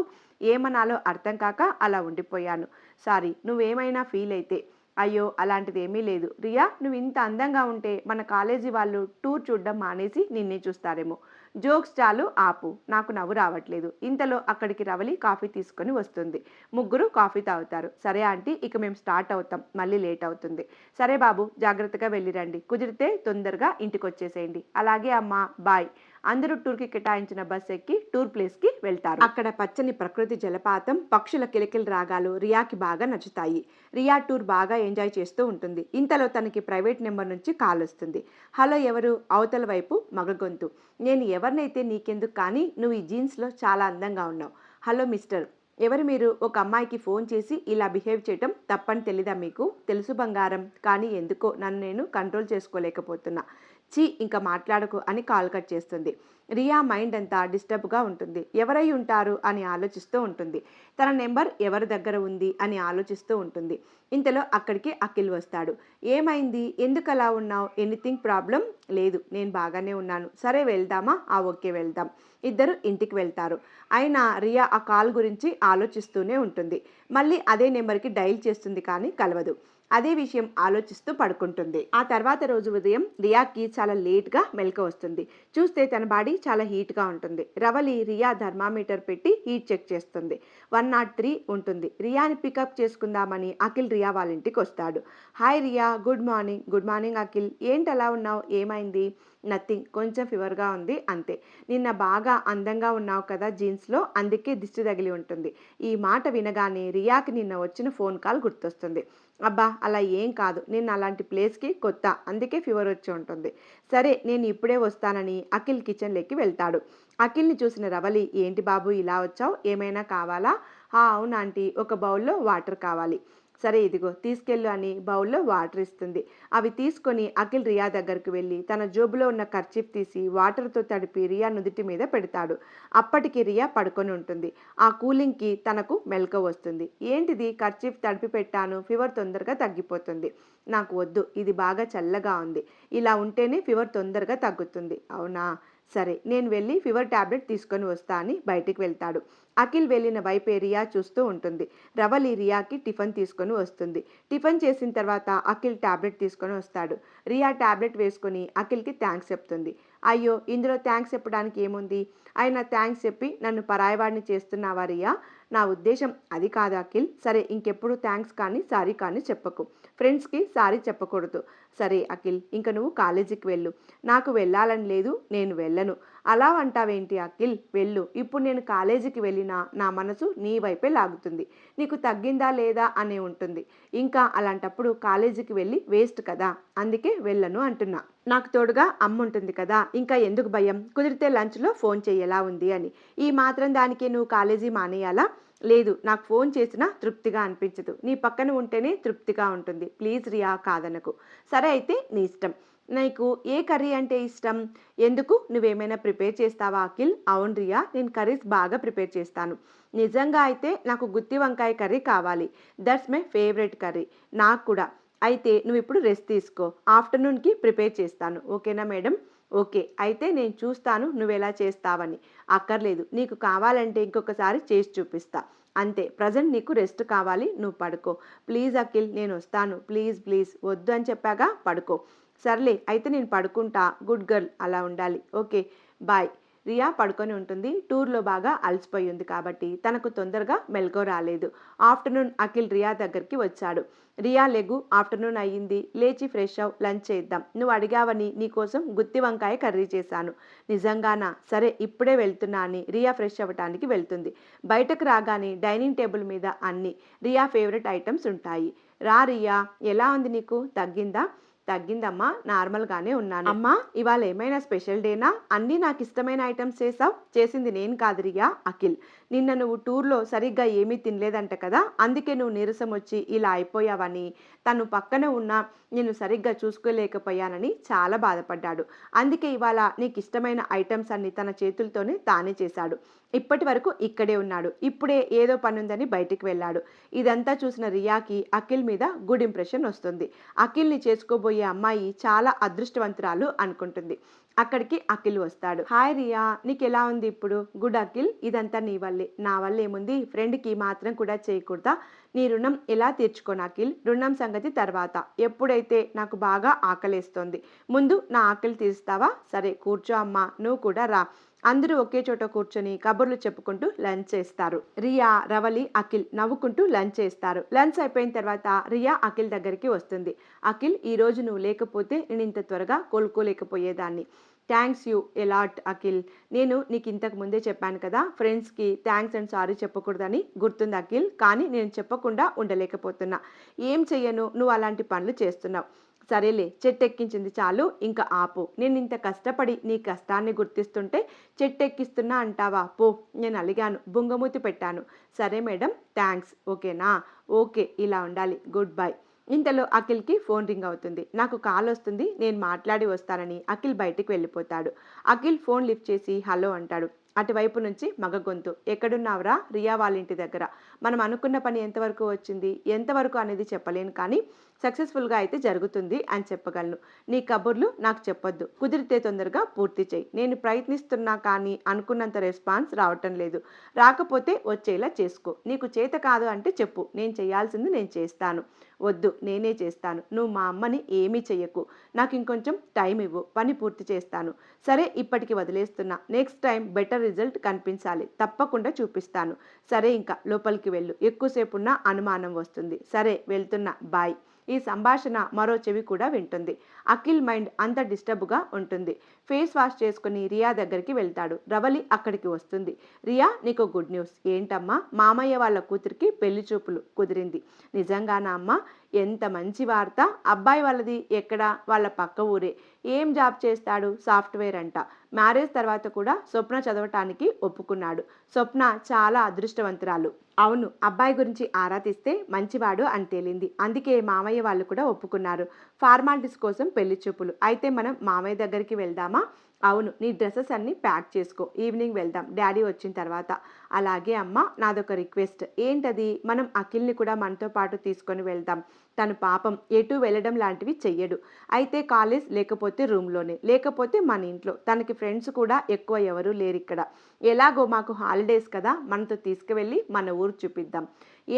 ఏమనాలో అర్థం కాక అలా ఉండిపోయాను. సారీ, నువ్వేమైనా ఫీల్ అయితే. అయ్యో అలాంటిదేమీ లేదు రియా, నువ్వు ఇంత అందంగా ఉంటే మన కాలేజీ వాళ్ళు టూర్ చూడడం మానేసి నిన్నే చూస్తారేమో. జోక్స్ చాలు ఆపు, నాకు నవ్వు రావట్లేదు. ఇంతలో అక్కడికి రవలి కాఫీ తీసుకొని వస్తుంది. ముగ్గురు కాఫీ తాగుతారు. సరే ఆంటీ, ఇక మేము స్టార్ట్ అవుతాం, మళ్ళీ లేట్ అవుతుంది. సరే బాబు, జాగ్రత్తగా వెళ్ళిరండి, కుదిరితే తొందరగా ఇంటికి వచ్చేసేయండి. అలాగే అమ్మా, బాయ్. అందరూ టూర్కి కేటాయించిన బస్ ఎక్కి టూర్ ప్లేస్కి వెళ్తారు. అక్కడ పచ్చని ప్రకృతి, జలపాతం, పక్షుల కిలకిల రాగాలు రియాకి బాగా నచ్చుతాయి. రియా టూర్ బాగా ఎంజాయ్ చేస్తూ ఉంటుంది. ఇంతలో తనకి ప్రైవేట్ నెంబర్ నుంచి కాల్ వస్తుంది. హలో, ఎవరు? అవతల వైపు మగ గొంతు. నేను ఎవరినైతే నీకెందుకు, కానీ నువ్వు ఈ జీన్స్లో చాలా అందంగా ఉన్నావు. హలో మిస్టర్, ఎవరు మీరు? ఒక అమ్మాయికి ఫోన్ చేసి ఇలా బిహేవ్ చేయటం తప్పని తెలీదా మీకు? తెలుసు బంగారం, కానీ ఎందుకో నన్ను నేను కంట్రోల్ చేసుకోలేకపోతున్నా. చీ, ఇంకా మాట్లాడకు అని కాల్ కట్ చేస్తుంది. రియా మైండ్ అంతా డిస్టర్బ్గా ఉంటుంది. ఎవరై ఉంటారు అని ఆలోచిస్తూ ఉంటుంది. తన నెంబర్ ఎవరి దగ్గర ఉంది అని ఆలోచిస్తూ ఉంటుంది. ఇంతలో అక్కడికి అఖిల్ వస్తాడు. ఏమైంది? ఎందుకు అలా ఉన్నావు? Anything problem? లేదు, నేను బాగానే ఉన్నాను. సరే వెళ్దామా? ఓకే వెళ్దాం. ఇద్దరు ఇంటికి వెళ్తారు. అయినా రియా ఆ కాల్ గురించి ఆలోచిస్తూనే ఉంటుంది. మళ్ళీ అదే నెంబర్కి డైల్ చేస్తుంది, కానీ కలవదు. అదే విషయం ఆలోచిస్తూ పడుకుంటుంది. ఆ తర్వాత రోజు ఉదయం రియాకి చాలా లేట్గా మెలకువ వస్తుంది. చూస్తే తన బాడీ చాలా హీట్గా ఉంటుంది. రవలి రియా థర్మామీటర్ పెట్టి హీట్ చెక్ చేస్తుంది. 103 ఉంటుంది. రియాని పికప్ చేసుకుందామని అఖిల్ రియా వాళ్ళ ఇంటికి వస్తాడు. Hi Riya, good morning. Good morning Akhil, ఏంటి అలా ఉన్నావు? ఏమైంది? నథింగ్, కొంచెం ఫీవర్గా ఉంది అంతే. నిన్న బాగా అందంగా ఉన్నావు కదా జీన్స్లో, అందుకే దిష్టి తగిలి ఉంటుంది. ఈ మాట వినగానే రియాకి నిన్న వచ్చిన ఫోన్ కాల్ గుర్తొస్తుంది. అబ్బా అలా ఏం కాదు, నేను అలాంటి ప్లేస్కి కొత్త, అందుకే ఫీవర్ వచ్చి ఉంటుంది. సరే నేను ఇప్పుడే వస్తానని అఖిల్ కిచెన్లోకి వెళ్తాడు. అఖిల్ని చూసిన రవలి, ఏంటి బాబు ఇలా వచ్చావు? ఏమైనా కావాలా? అవును ఆంటీ, ఒక బౌల్లో వాటర్ కావాలి. సరే ఇదిగో తీసుకెళ్ళు అని బౌల్లో వాటర్ ఇస్తుంది. అవి తీసుకొని అఖిల్ రియా దగ్గరికి వెళ్ళి తన జోబులో ఉన్న కర్చీఫ్ తీసి వాటర్తో తడిపి రియా నుదుటి మీద పెడతాడు. అప్పటికి రియా పడుకొని ఉంటుంది. ఆ కూలింగ్కి తనకు మెలకువ వస్తుంది. ఏంటిది, కర్చీఫ్ తడిపి పెట్టాను, ఫీవర్ తొందరగా తగ్గిపోతుంది. నాకు వద్దు, ఇది బాగా చల్లగా ఉంది, ఇలా ఉంటేనే ఫీవర్ తొందరగా తగ్గుతుంది. అవునా, సరే నేను వెళ్ళి ఫీవర్ ట్యాబ్లెట్ తీసుకొని వస్తా అని బయటికి వెళ్తాడు. అఖిల్ వెళ్ళిన వైపే రియా చూస్తూ ఉంటుంది. రవలి రియాకి టిఫిన్ తీసుకొని వస్తుంది. టిఫిన్ చేసిన తర్వాత అఖిల్ ట్యాబ్లెట్ తీసుకొని వస్తాడు. రియా ట్యాబ్లెట్ వేసుకొని అఖిల్కి థ్యాంక్స్ చెప్తుంది. అయ్యో ఇందులో థ్యాంక్స్ చెప్పడానికి ఏముంది? ఆయన థ్యాంక్స్ చెప్పి నన్ను పరాయవాడిని చేస్తున్నావా రియా? నా ఉద్దేశం అది కాదు అఖిల్. సరే ఇంకెప్పుడు థ్యాంక్స్ కానీ సారీ కానీ చెప్పకు. ఫ్రెండ్స్కి సారీ చెప్పకూడదు. సరే అఖిల్, ఇంక నువ్వు కాలేజీకి వెళ్ళు. నాకు వెళ్ళాలని లేదు, నేను వెళ్ళను. అలా అంటావేంటి అఖిల్? వెళ్ళు. ఇప్పుడు నేను కాలేజీకి వెళ్ళినా నా మనసు నీ వైపే లాగుతుంది. నీకు తగ్గిందా లేదా అనే ఉంటుంది. ఇంకా అలాంటప్పుడు కాలేజీకి వెళ్ళి వేస్ట్ కదా, అందుకే వెళ్ళను అంటున్నా. నాకు తోడుగా అమ్మ ఉంటుంది కదా, ఇంకా ఎందుకు భయం? కుదిరితే లంచ్లో ఫోన్ చెయ్యేలా ఉంది అని. ఈ మాత్రం దానికే నువ్వు కాలేజీ మానేయాలా? లేదు, నాకు ఫోన్ చేసినా తృప్తిగా అనిపించదు. నీ పక్కన ఉంటేనే తృప్తిగా ఉంటుంది. ప్లీజ్ రియా, కాదనకు. సరే అయితే నీ ఇష్టం. నీకు ఏ కర్రీ అంటే ఇష్టం? ఎందుకు, నువ్వేమైనా ప్రిపేర్ చేస్తావా అఖిల్? అవును రియా, నేను కర్రీస్ బాగా ప్రిపేర్ చేస్తాను. నిజంగా అయితే నాకు గుత్తి వంకాయ కర్రీ కావాలి. That's my favourite curry. నాకు కూడా. అయితే నువ్వు ఇప్పుడు రెస్ట్ తీసుకో, ఆఫ్టర్నూన్కి ప్రిపేర్ చేస్తాను. ఓకేనా మేడం? ఓకే, అయితే నేను చూస్తాను నువ్వెలా చేస్తావని. అక్కర్లేదు, నీకు కావాలంటే ఇంకొకసారి చేసి చూపిస్తా. అంతే, ప్రజెంట్ నీకు రెస్ట్ కావాలి, నువ్వు పడుకో. ప్లీజ్ అఖిల్, నేను వస్తాను. ప్లీజ్ ప్లీజ్, వద్దు అని చెప్పాగా, పడుకో. సర్లే అయితే నేను పడుకుంటా. గుడ్ గర్ల్, అలా ఉండాలి. Okay bye. రియా పడుకొని ఉంటుంది. టూర్లో బాగా అలసిపోయి ఉంది కాబట్టి తనకు తొందరగా మెలకువ రాలేదు. ఆఫ్టర్నూన్ అఖిల్ రియా దగ్గరికి వచ్చాడు. రియా లెగు, ఆఫ్టర్నూన్ అయ్యింది, లేచి ఫ్రెష్ అవ్, లంచ్ చేద్దాం. నువ్వు అడిగావని నీకోసం గుత్తి వంకాయ కర్రీ చేశాను. నిజంగానా? సరే ఇప్పుడే వెళ్తున్నా అని రియా ఫ్రెష్ అవ్వటానికి వెళ్తుంది. బయటకు రాగానే డైనింగ్ టేబుల్ మీద అన్ని రియా ఫేవరెట్ ఐటమ్స్ ఉంటాయి. రా రియా, ఎలా ఉంది నీకు? తగ్గిందా? తగ్గిందమ్మా, నార్మల్గానే ఉన్నాను. అమ్మా ఇవాళ ఏమైనా స్పెషల్ డేనా? అన్నీ నాకు ఇష్టమైన ఐటమ్స్ చేసావు. చేసింది నేను కాదు రియా, అఖిల్. నిన్న నువ్వు టూర్‌లో సరిగ్గా ఏమీ తినలేదంట కదా! అందుకే నువ్వు నీరసం వచ్చి ఇలా అయిపోయావని, తను పక్కన ఉన్నా నిన్ను సరిగ్గా చూసుకోలేకపోయానని చాలా బాధపడ్డాడు. అందుకే ఇవాళ నీకిష్టమైన ఐటెమ్స్ అన్నీ తన చేతులతోనే తానే చేశాడు. ఇప్పటి వరకు ఇక్కడే ఉన్నాడు. ఇప్పుడే ఏదో పనుందని బయటికి వెళ్ళాడు. ఇదంతా చూసిన రియాకి అఖిల్ మీద గుడ్ ఇంప్రెషన్ వస్తుంది. అఖిల్‌ని చేసుకోబోయే అమ్మాయి చాలా అదృష్టవంతురాలు అనుకుంటుంది. అక్కడికి అఖిల్ వస్తాడు. హాయ్ రియా! నీకెలా ఉంది ఇప్పుడు? గుడ్ అఖిల్. ఇదంతా నీ వల్లే. నా వల్ల ఏముంది? ఫ్రెండ్‌కి ఈ మాత్రం కూడా చేయకూడదా? నీ రుణం ఎలా తీర్చుకోను అఖిల్? రుణం సంగతి తర్వాత. ఎప్పుడైతే నాకు బాగా ఆకలేస్తోంది. ముందు నా ఆకలి తీరుస్తావా? సరే కూర్చో అమ్మా. నువ్వు కూడా రా. అందరూ ఒకే చోట కూర్చొని కబుర్లు చెప్పుకుంటూ లంచ్ చేస్తారు. రియా, రవలి, అఖిల్ నవ్వుకుంటూ లంచ్ చేస్తారు. లంచ్ అయిపోయిన తర్వాత రియా అఖిల్ దగ్గరికి వస్తుంది. అఖిల్, ఈరోజు నువ్వు లేకపోతే నేను ఇంత త్వరగా కోలుకోలేకపోయేదాన్ని. Thanks you a lot Akhil. నేను నీకు ఇంతకు ముందే చెప్పాను కదా, ఫ్రెండ్స్కి థ్యాంక్స్ అండ్ సారీ చెప్పకూడదని. గుర్తుంది అఖిల్. కానీ నేను చెప్పకుండా ఉండలేకపోతున్నా. ఏం చెయ్యను, నువ్వు అలాంటి పనులు చేస్తున్నావు. సరేలే, చెట్టెక్కించింది చాలు, ఇంకా ఆపు. నేను ఇంత కష్టపడి నీ కష్టాన్ని గుర్తిస్తుంటే చెట్టెక్కిస్తున్నా అంటావా? పో. నేను అలిగాను, బుంగమూతి పెట్టాను. సరే మేడం, థ్యాంక్స్. ఓకేనా? ఓకే, ఇలా ఉండాలి. Good bye. ఇంతలో అఖిల్కి ఫోన్ రింగ్ అవుతుంది. నాకు కాల్ వస్తుంది, నేను మాట్లాడి వస్తానని అఖిల్ బయటికి వెళ్ళిపోతాడు. అఖిల్ ఫోన్ లిఫ్ట్ చేసి హలో అంటాడు. అటువైపు నుంచి మగ గొంతు. ఎక్కడున్నావురా? రియా వాళ్ళ ఇంటి దగ్గర. మనం అనుకున్న పని ఎంతవరకు వచ్చింది, ఎంతవరకు అనేది చెప్పలేను, కానీ సక్సెస్ఫుల్గా అయితే జరుగుతుంది అని చెప్పగలను. నీ కబుర్లు నాకు చెప్పొద్దు. కుదిరితే తొందరగా పూర్తి చేయి. నేను ప్రయత్నిస్తున్నా కానీ అనుకున్నంత రెస్పాన్స్ రావటం లేదు. రాకపోతే వచ్చేలా చేసుకో. నీకు చేత కాదు అంటే చెప్పు, నేను చేయాల్సింది నేను చేస్తాను. వద్దు, నేనే చేస్తాను. నువ్వు మా అమ్మని ఏమీ చెయ్యకు. నాకు ఇంకొంచెం టైం ఇవ్వు, పని పూర్తి చేస్తాను. సరే, ఇప్పటికి వదిలేస్తున్నా. నెక్స్ట్ టైం బెటర్ రిజల్ట్ కనిపించాలి. తప్పకుండా చూపిస్తాను. సరే, ఇంకా లోపలికి వెళ్ళు. ఎక్కువసేపున్నా అనుమానం వస్తుంది. సరే, వెళ్తున్నా. బాయ్. ఈ సంభాషణ మరో చెవి కూడా వింటుంది. అఖిల్ మైండ్ అంత డిస్టర్బ్గా ఉంటుంది. ఫేస్ వాష్ చేసుకుని రియా దగ్గరికి వెళ్తాడు. రవలి అక్కడికి వస్తుంది. రియా, నీకు గుడ్ న్యూస్. ఏంటమ్మా? మామయ్య వాళ్ళ కూతురికి పెళ్లి చూపులు కుదిరింది. నిజంగానా అమ్మా? ఎంత మంచి వార్త. అబ్బాయి వాళ్ళది ఎక్కడ? వాళ్ళ పక్క ఊరే. ఏం జాబ్ చేస్తాడు? సాఫ్ట్వేర్ అంట. మ్యారేజ్ తర్వాత కూడా స్వప్న చదవటానికి ఒప్పుకున్నాడు. స్వప్న చాలా అదృష్టవంతురాలు. అవును, అబ్బాయి గురించి ఆరా తీస్తే మంచివాడు అని తేలింది. అందుకే మామయ్య వాళ్ళు కూడా ఒప్పుకున్నారు. ఫార్మాలిటీస్ కోసం పెళ్లి చూపులు. అయితే మనం మామయ్య దగ్గరికి వెళ్దామా? అవును, నీ డ్రెస్సెస్ అన్నీ ప్యాక్ చేసుకో. ఈవినింగ్ వెళ్దాం, డాడీ వచ్చిన తర్వాత. అలాగే అమ్మ, నాదొక రిక్వెస్ట్. ఏంటది? మనం అఖిల్ని కూడా మనతో పాటు తీసుకొని వెళ్దాం. తను పాపం ఎటు వెళ్ళడం లాంటివి చెయ్యడు. అయితే కాలేజ్, లేకపోతే రూమ్లోనే, లేకపోతే మన ఇంట్లో. తనకి ఫ్రెండ్స్ కూడా ఎక్కువ ఎవరూ లేరు ఇక్కడ. ఎలాగో మాకు హాలిడేస్ కదా, మనతో తీసుకువెళ్ళి మన ఊరు చూపిద్దాం.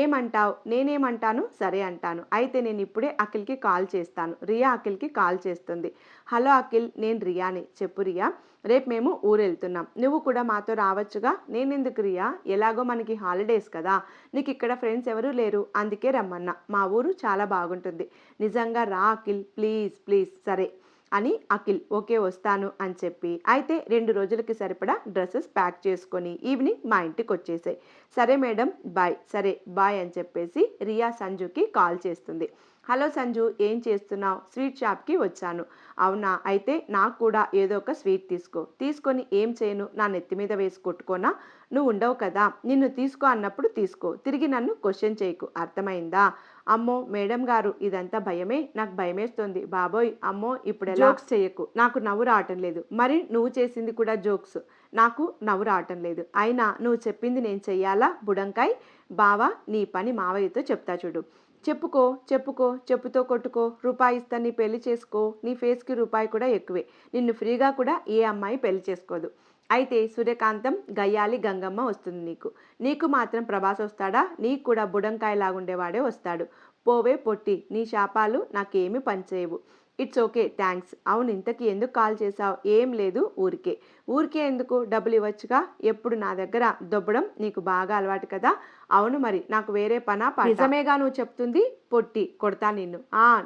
ఏమంటావు? నేనేమంటాను? సరే అంటాను. అయితే నేను ఇప్పుడే అఖిల్కి కాల్ చేస్తాను. రియా అఖిల్కి కాల్ చేస్తుంది. హలో అఖిల్, నేను రియాని. చెప్పు రియా. రేపు మేము ఊరు వెళ్తున్నాం. నువ్వు కూడా మాతో రావచ్చుగా? నేనెందుకు రియా? ఎలాగో మనకి హాలిడేస్ కదా, నీకు ఇక్కడ ఫ్రెండ్స్ ఎవరూ లేరు, అందుకే రమ్మన్నా. మా ఊరు చాలా బాగుంటుంది. నిజంగా రా అఖిల్, ప్లీజ్ ప్లీజ్. సరే అని అఖిల్ ఓకే వస్తాను అని చెప్పి, అయితే 2 రోజులకి సరిపడా డ్రెస్సెస్ ప్యాక్ చేసుకొని ఈవినింగ్ మా ఇంటికి వచ్చేసాయి. సరే మేడం, బాయ్. సరే బాయ్ అని చెప్పేసి రియా సంజుకి కాల్ చేస్తుంది. హలో సంజు, ఏం చేస్తున్నావు? స్వీట్ షాప్కి వచ్చాను. అవునా? అయితే నాకు కూడా ఏదో ఒక స్వీట్ తీసుకో. తీసుకొని ఏం చేయను? నా నెత్తి మీద వేసి కొట్టుకోనా? నువ్వు ఉండవు కదా, నిన్ను తీసుకో అన్నప్పుడు తీసుకో. తిరిగి నన్ను క్వశ్చన్ చేయకు, అర్థమైందా? అమ్మో మేడం గారు, ఇదంతా భయమే. నాకు భయమేస్తుంది బాబోయ్. అమ్మో, ఇప్పుడు జోక్స్ చేయకు. నాకు నవ్వు రావటం లేదు. మరి నువ్వు చేసింది కూడా జోక్స్. నాకు నవ్వు రావటం లేదు. అయినా నువ్వు చెప్పింది నేను చెయ్యాలా? బుడంకాయ్ బావా, నీ పని మావయ్యతో చెప్తా చూడు. చెప్పుకో చెప్పుకో, చెప్పుతో కొట్టుకో. రూపాయి ఇస్తాను, నీ పెళ్లి చేసుకో. నీ ఫేస్కి రూపాయి కూడా ఎక్కువే. నిన్ను ఫ్రీగా కూడా ఏ అమ్మాయి పెళ్లి చేసుకోదు. అయితే సూర్యకాంతం, గయ్యాలి గంగమ్మ వస్తుంది నీకు. నీకు మాత్రం ప్రభాస్ వస్తాడా? నీకు కూడా బుడంకాయలాగుండేవాడే వస్తాడు. పోవే పొట్టి, నీ శాపాలు నాకేమీ పనిచేయవు. It's okay, thanks. అవును, ఇంతకీ ఎందుకు కాల్ చేశావు? ఏం లేదు, ఊరికే. ఊరికే ఎందుకు? డబ్బులు ఇవ్వచ్చుగా. ఎప్పుడు నా దగ్గర దొబ్బడం నీకు బాగా అలవాటు కదా. అవును, మరి నాకు వేరే పనా? నిజమేగా నువ్వు చెప్తుంది. పొట్టి, కొడతా నిన్ను.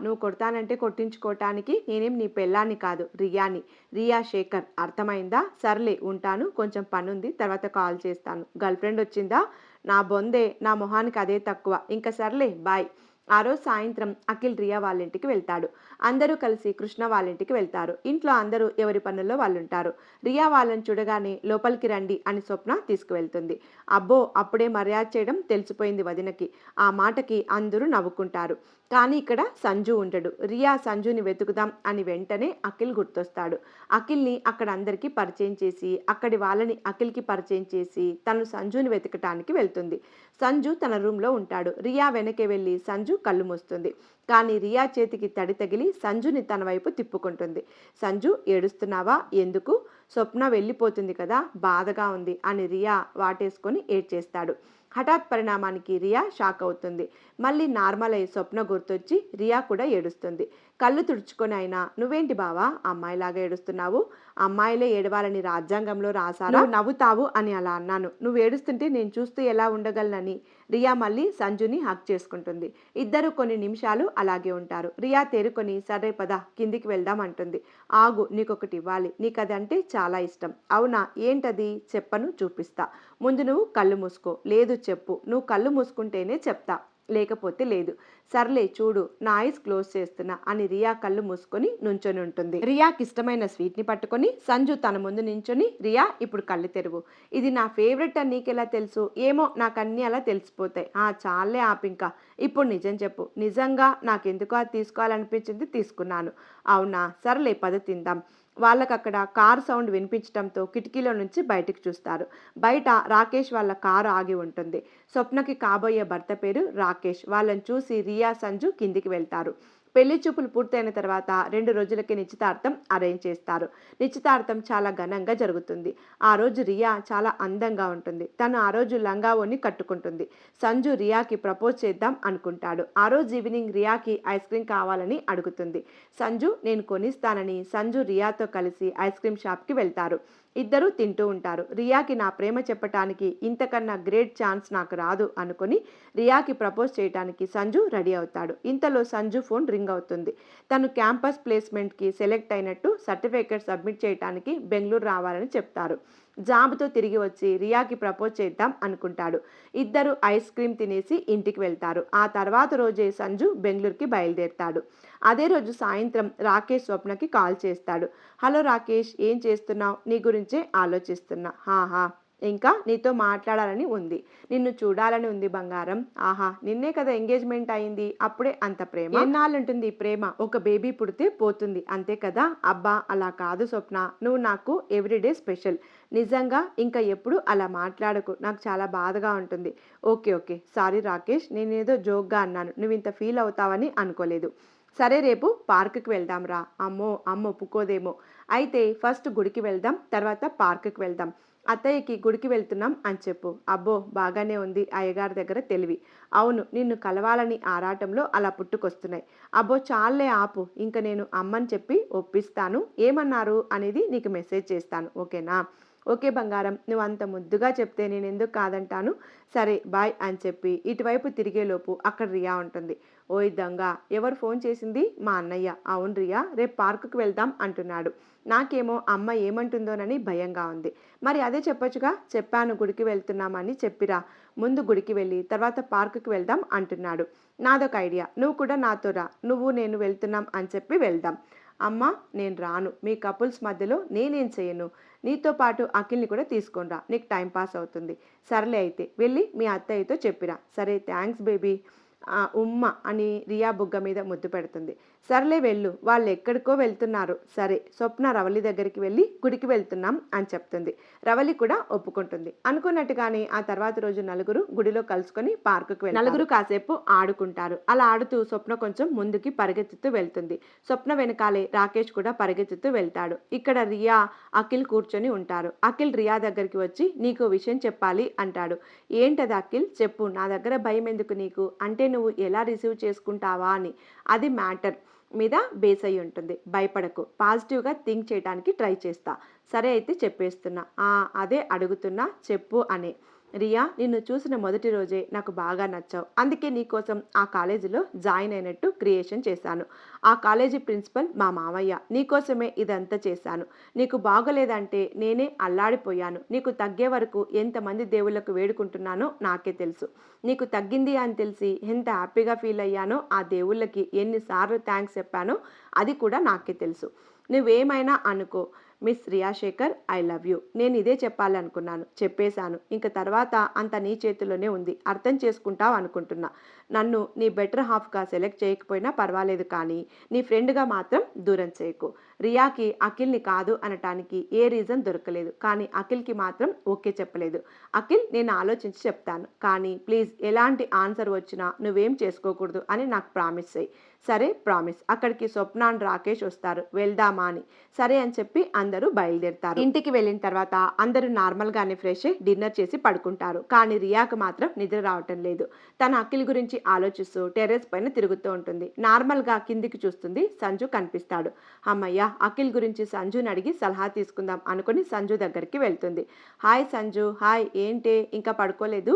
నువ్వు కొడతానంటే కొట్టించుకోవటానికి నేనేం నీ పెళ్ళాన్ని కాదు, రియాని. రియా శేఖర్, అర్థమైందా? సర్లే ఉంటాను, కొంచెం పనుంది, తర్వాత కాల్ చేస్తాను. గర్ల్ ఫ్రెండ్ వచ్చిందా? నా బొందే, నా మొహానికి అదే తక్కువ. ఇంకా సర్లే బాయ్. ఆ రోజు సాయంత్రం అఖిల్ రియా వాళ్ళ ఇంటికి వెళ్తాడు. అందరూ కలిసి కృష్ణ వాళ్ళ ఇంటికి వెళ్తారు. ఇంట్లో అందరూ ఎవరి పనుల్లో వాళ్ళుంటారు. రియా వాళ్ళని చూడగానే లోపలికి రండి అని స్వప్న తీసుకువెళ్తుంది. అబ్బో, అప్పుడే మర్యాద చేయడం తెలిసిపోయింది వదినకి. ఆ మాటకి అందరూ నవ్వుకుంటారు. కానీ ఇక్కడ సంజు ఉండడు. రియా సంజుని వెతుకుదాం అని వెంటనే అఖిల్ గుర్తొస్తాడు. అఖిల్ని అక్కడ అందరికీ పరిచయం చేసి అక్కడి వాళ్ళని అఖిల్కి పరిచయం చేసి తను సంజుని వెతకటానికి వెళ్తుంది. సంజు తన రూమ్లో ఉంటాడు. రియా వెనకే వెళ్ళి సంజు కళ్ళు మూస్తుంది. కానీ రియా చేతికి తడి తగిలి సంజుని తన వైపు తిప్పుకుంటుంది. సంజు, ఏడుస్తున్నావా? ఎందుకు? స్వప్న వెళ్ళిపోతుంది కదా, బాధగా ఉంది అని రియా వాటేసుకొని ఏడ్చేస్తాడు. హఠాత్ పరిణామానికి రియా షాక్ అవుతుంది. మళ్ళీ నార్మల్ అయ్యి స్వప్న గుర్తొచ్చి రియా కూడా ఏడుస్తుంది. కళ్ళు తుడుచుకొని అయినా, నువ్వేంటి బావా అమ్మాయిలాగా ఏడుస్తున్నావు? అమ్మాయిలే ఏడవాలని రాజ్యాంగంలో రాసారా? నువ్వు నవ్వుతావు అని అలా అన్నాను. నువ్వు ఏడుస్తుంటే నేను చూస్తూ ఎలా ఉండగలనని. రియా మళ్ళీ సంజుని హక్ చేసుకుంటుంది. ఇద్దరు కొన్ని నిమిషాలు అలాగే ఉంటారు. రియా తేరుకొని సరే పద కిందికి వెళ్దాం అంటుంది. ఆగు, నీకొకటి ఇవ్వాలి. నీకదంటే చాలా ఇష్టం. అవునా, ఏంటది? చెప్పను, చూపిస్తా. ముందు నువ్వు కళ్ళు మూసుకో. లేదు చెప్పు. నువ్వు కళ్ళు మూసుకుంటేనే చెప్తా, లేకపోతే లేదు. సర్లే చూడు, నా ఐస్ క్లోజ్ చేస్తున్నా అని రియా కళ్ళు మూసుకొని నుంచొని ఉంటుంది. రియాకి ఇష్టమైన స్వీట్ని పట్టుకొని సంజు తన ముందు నించొని, రియా ఇప్పుడు కళ్ళు తెరువు. ఇది నా ఫేవరెట్ అని నీకెలా తెలుసు? ఏమో, నాకు అన్నీ అలా తెలిసిపోతాయి. చాలే ఆపింకా. ఇప్పుడు నిజం చెప్పు. నిజంగా నాకెందుకో అది తీసుకోవాలనిపించింది, తీసుకున్నాను. అవునా, సర్లే పద తిందాం. వాళ్ళకక్కడ కారు సౌండ్ వినిపించడంతో కిటికీలో నుంచి బయటికి చూస్తారు. బయట రాకేష్ వాళ్ళ కారు ఆగి ఉంటుంది. స్వప్నకి కాబోయే భర్త పేరు రాకేష్. వాళ్ళని చూసి రియా సంజు కిందికి వెళ్తారు. పెళ్లి చూపులు పూర్తయిన తర్వాత 2 రోజులకి నిశ్చితార్థం అరేంజ్ చేస్తారు. నిశ్చితార్థం చాలా ఘనంగా జరుగుతుంది. ఆ రోజు రియా చాలా అందంగా ఉంటుంది. తను ఆ రోజు లంగా ఓణి కట్టుకుంటుంది. సంజు రియాకి ప్రపోజ్ చేద్దాం అనుకుంటాడు. ఆ రోజు ఈవినింగ్ రియాకి ఐస్ క్రీమ్ కావాలని అడుగుతుంది. సంజు నేను కొనిస్తానని సంజు రియాతో కలిసి ఐస్ క్రీమ్ షాప్కి వెళ్తారు. ఇద్దరూ తింటూ ఉంటారు. రియాకి నా ప్రేమ చెప్పటానికి ఇంతకన్నా గ్రేట్ ఛాన్స్ నాకు రాదు అనుకుని రియాకి ప్రపోజ్ చేయడానికి సంజు రెడీ అవుతాడు. ఇంతలో సంజు ఫోన్ రింగ్ అవుతుంది. తను క్యాంపస్ ప్లేస్మెంట్కి సెలెక్ట్ అయినట్టు సర్టిఫికేట్ సబ్మిట్ చేయడానికి బెంగళూరు రావాలని చెప్తారు. జాబుతో తిరిగి వచ్చి రియాకి ప్రపోజ్ చేద్దాం అనుకుంటాడు. ఇద్దరు ఐస్ క్రీమ్ తినేసి ఇంటికి వెళ్తారు. ఆ తర్వాత రోజే సంజు బెంగళూరుకి బయలుదేరుతాడు. అదే రోజు సాయంత్రం రాకేష్ స్వప్నకి కాల్ చేస్తాడు. హలో రాకేష్, ఏం చేస్తున్నావు? నీ గురించే ఆలోచిస్తున్నా. హాహా, ఇంకా నీతో మాట్లాడాలని ఉంది. నిన్ను చూడాలని ఉంది బంగారం. ఆహా, నిన్నే కదా ఎంగేజ్మెంట్ అయింది, అప్పుడే అంత ప్రేమ? ఎన్నాళ్ళుంటుంది ఈ ప్రేమ? ఒక బేబీ పుడితే పోతుంది, అంతే కదా. అబ్బా అలా కాదు స్వప్న, నువ్వు నాకు ఎవ్రీడే స్పెషల్. నిజంగా ఇంకా ఎప్పుడు అలా మాట్లాడకు, నాకు చాలా బాధగా ఉంటుంది. ఓకే ఓకే, సారీ రాకేష్, నేనేదో జోక్గా అన్నాను. నువ్వు ఇంత ఫీల్ అవుతావని అనుకోలేదు. సరే, రేపు పార్కుకి వెళ్దాం రా. అమ్మో అమ్మ ఒప్పుకోదేమో. అయితే ఫస్ట్ గుడికి వెళ్దాం, తర్వాత పార్కుకి వెళ్దాం. అత్తయ్యకి గుడికి వెళ్తున్నాం అని చెప్పు. అబ్బో, బాగానే ఉంది అయ్యగారి దగ్గర తెలివి. అవును, నిన్ను కలవాలని ఆరాటంలో అలా పుట్టుకొస్తున్నాయి. అబ్బో చాలే ఆపు, ఇంక నేను అమ్మని చెప్పి ఒప్పిస్తాను. ఏమన్నారు అనేది నీకు మెసేజ్ చేస్తాను, ఓకేనా? ఓకే బంగారం, నువ్వు అంత ముద్దుగా చెప్తే నేను ఎందుకు కాదంటాను. సరే బాయ్ అని చెప్పి ఇటువైపు తిరిగేలోపు అక్కడ రియా ఉంటుంది. ఓయ్ దొంగ, ఎవరు ఫోన్ చేసింది? మా అన్నయ్య. అవును రియా, రేపు పార్కుకి వెళ్దాం అంటున్నాడు. నాకేమో అమ్మ ఏమంటుందోనని భయంగా ఉంది. మరి అదే చెప్పొచ్చుగా. చెప్పాను గుడికి వెళ్తున్నామని చెప్పిరా. ముందు గుడికి వెళ్ళి తర్వాత పార్కుకి వెళ్దాం అంటున్నాడు. నాదొక ఐడియా, నువ్వు కూడా నాతో రా. నువ్వు నేను వెళ్తున్నాం అని చెప్పి వెళ్దాం. అమ్మ నేను రాను, మీ కపుల్స్ మధ్యలో నేనేం చేయను. నీతో పాటు అఖిల్ని కూడా తీసుకొనిరా, నీకు టైం పాస్ అవుతుంది. సర్లే అయితే వెళ్ళి మీ అత్తయ్యతో చెప్పిరా. సరే థ్యాంక్స్ బేబీ. ఉమ్మ అని రియా బుగ్గ మీద ముద్దు పెడుతుంది. సర్లే వెళ్ళు, వాళ్ళు ఎక్కడికో వెళ్తున్నారు. సరే, స్వప్న రవలి దగ్గరికి వెళ్ళి గుడికి వెళ్తున్నాం అని చెప్తుంది. రవలి కూడా ఒప్పుకుంటుంది. అనుకున్నట్టుగానే ఆ తర్వాత రోజు నలుగురు గుడిలో కలుసుకొని పార్కుకి వెళ్తారు. నలుగురు కాసేపు ఆడుకుంటారు. అలా ఆడుతూ స్వప్న కొంచెం ముందుకి పరిగెత్తుతూ వెళ్తుంది. స్వప్న వెనకాలే రాకేష్ కూడా పరిగెత్తుతూ వెళ్తాడు. ఇక్కడ రియా అఖిల్ కూర్చొని ఉంటారు. అఖిల్ రియా దగ్గరికి వచ్చి నీకు విషయం చెప్పాలి అంటాడు. ఏంటది అఖిల్, చెప్పు. నా దగ్గర భయం ఎందుకు నీకు? అంటే నువ్వు ఎలా రిసీవ్ చేసుకుంటావా అని. అది మ్యాటర్ మీద బేస్ అయి ఉంటుంది. భయపడకు, పాజిటివ్గా థింక్ చేయడానికి ట్రై చేస్తా. సరే అయితే చెప్పేస్తున్నా. అదే అడుగుతున్నా చెప్పు అని. రియా, నిన్ను చూసిన మొదటి రోజే నాకు బాగా నచ్చావు. అందుకే నీకోసం ఆ కాలేజీలో జాయిన్ అయినట్టు క్రియేషన్ చేశాను. ఆ కాలేజీ ప్రిన్సిపల్ మా మావయ్య. నీకోసమే ఇదంతా చేశాను. నీకు బాగోలేదంటే నేనే అల్లాడిపోయాను. నీకు తగ్గే వరకు ఎంతమంది దేవుళ్ళకు వేడుకుంటున్నానో నాకే తెలుసు. నీకు తగ్గింది అని తెలిసి ఎంత హ్యాపీగా ఫీల్ అయ్యానో ఆ దేవుళ్ళకి ఎన్నిసార్లు థ్యాంక్స్ చెప్పానో అది కూడా నాకే తెలుసు. నువ్వేమైనా అనుకో miss Riya Shekhar, I love you. నేను ఇదే చెప్పాలనుకున్నాను. చెప్పేశాను. ఇంక తర్వాత అంత నీ చేతిలోనే ఉంది. అర్థం చేసుకుంటావు అనుకుంటున్నా. నన్ను నీ బెటర్ హాఫ్‌గా సెలెక్ట్ చేయకపోయినా పర్వాలేదు కానీ, నీ ఫ్రెండ్‌గా మాత్రం దూరం చేయకు. రియాకి అఖిల్‌ని కాదు అనటానికి ఏ రీజన్ దొరకలేదు. కానీ అఖిల్‌కి మాత్రం ఓకే చెప్పలేదు. అఖిల్, నేను ఆలోచించి చెప్తాను. కానీ ప్లీజ్ ఎలాంటి ఆన్సర్ వచ్చినా నువ్వేం చేసుకోకూడదు అని నాకు ప్రామిస్ చెయ్యి. సరే ప్రామిస్. అక్కడికి స్వప్న అండ్ రాకేష్ వస్తారు. వెళ్దామా అని. సరే అని చెప్పి అందరూ బయలుదేరుతారు. ఇంటికి వెళ్ళిన తర్వాత అందరూ నార్మల్‌గానే ఫ్రెష్ అయ్యి డిన్నర్ చేసి పడుకుంటారు. కానీ రియాకు మాత్రం నిద్ర రావటం లేదు. తన అఖిల్ గురించి ఆలోచిస్తూ టెర్రస్ పైన తిరుగుతూ ఉంటుంది. నార్మల్‌గా కిందికి చూస్తుంది. సంజు కనిపిస్తాడు. హమ్మయ్య! అఖిల్ గురించి సంజుని అడిగి సలహా తీసుకుందాం అనుకుని సంజు దగ్గరికి వెళ్తుంది. Hi Sanju, hi. ఏంటే ఇంకా పడుకోలేదు?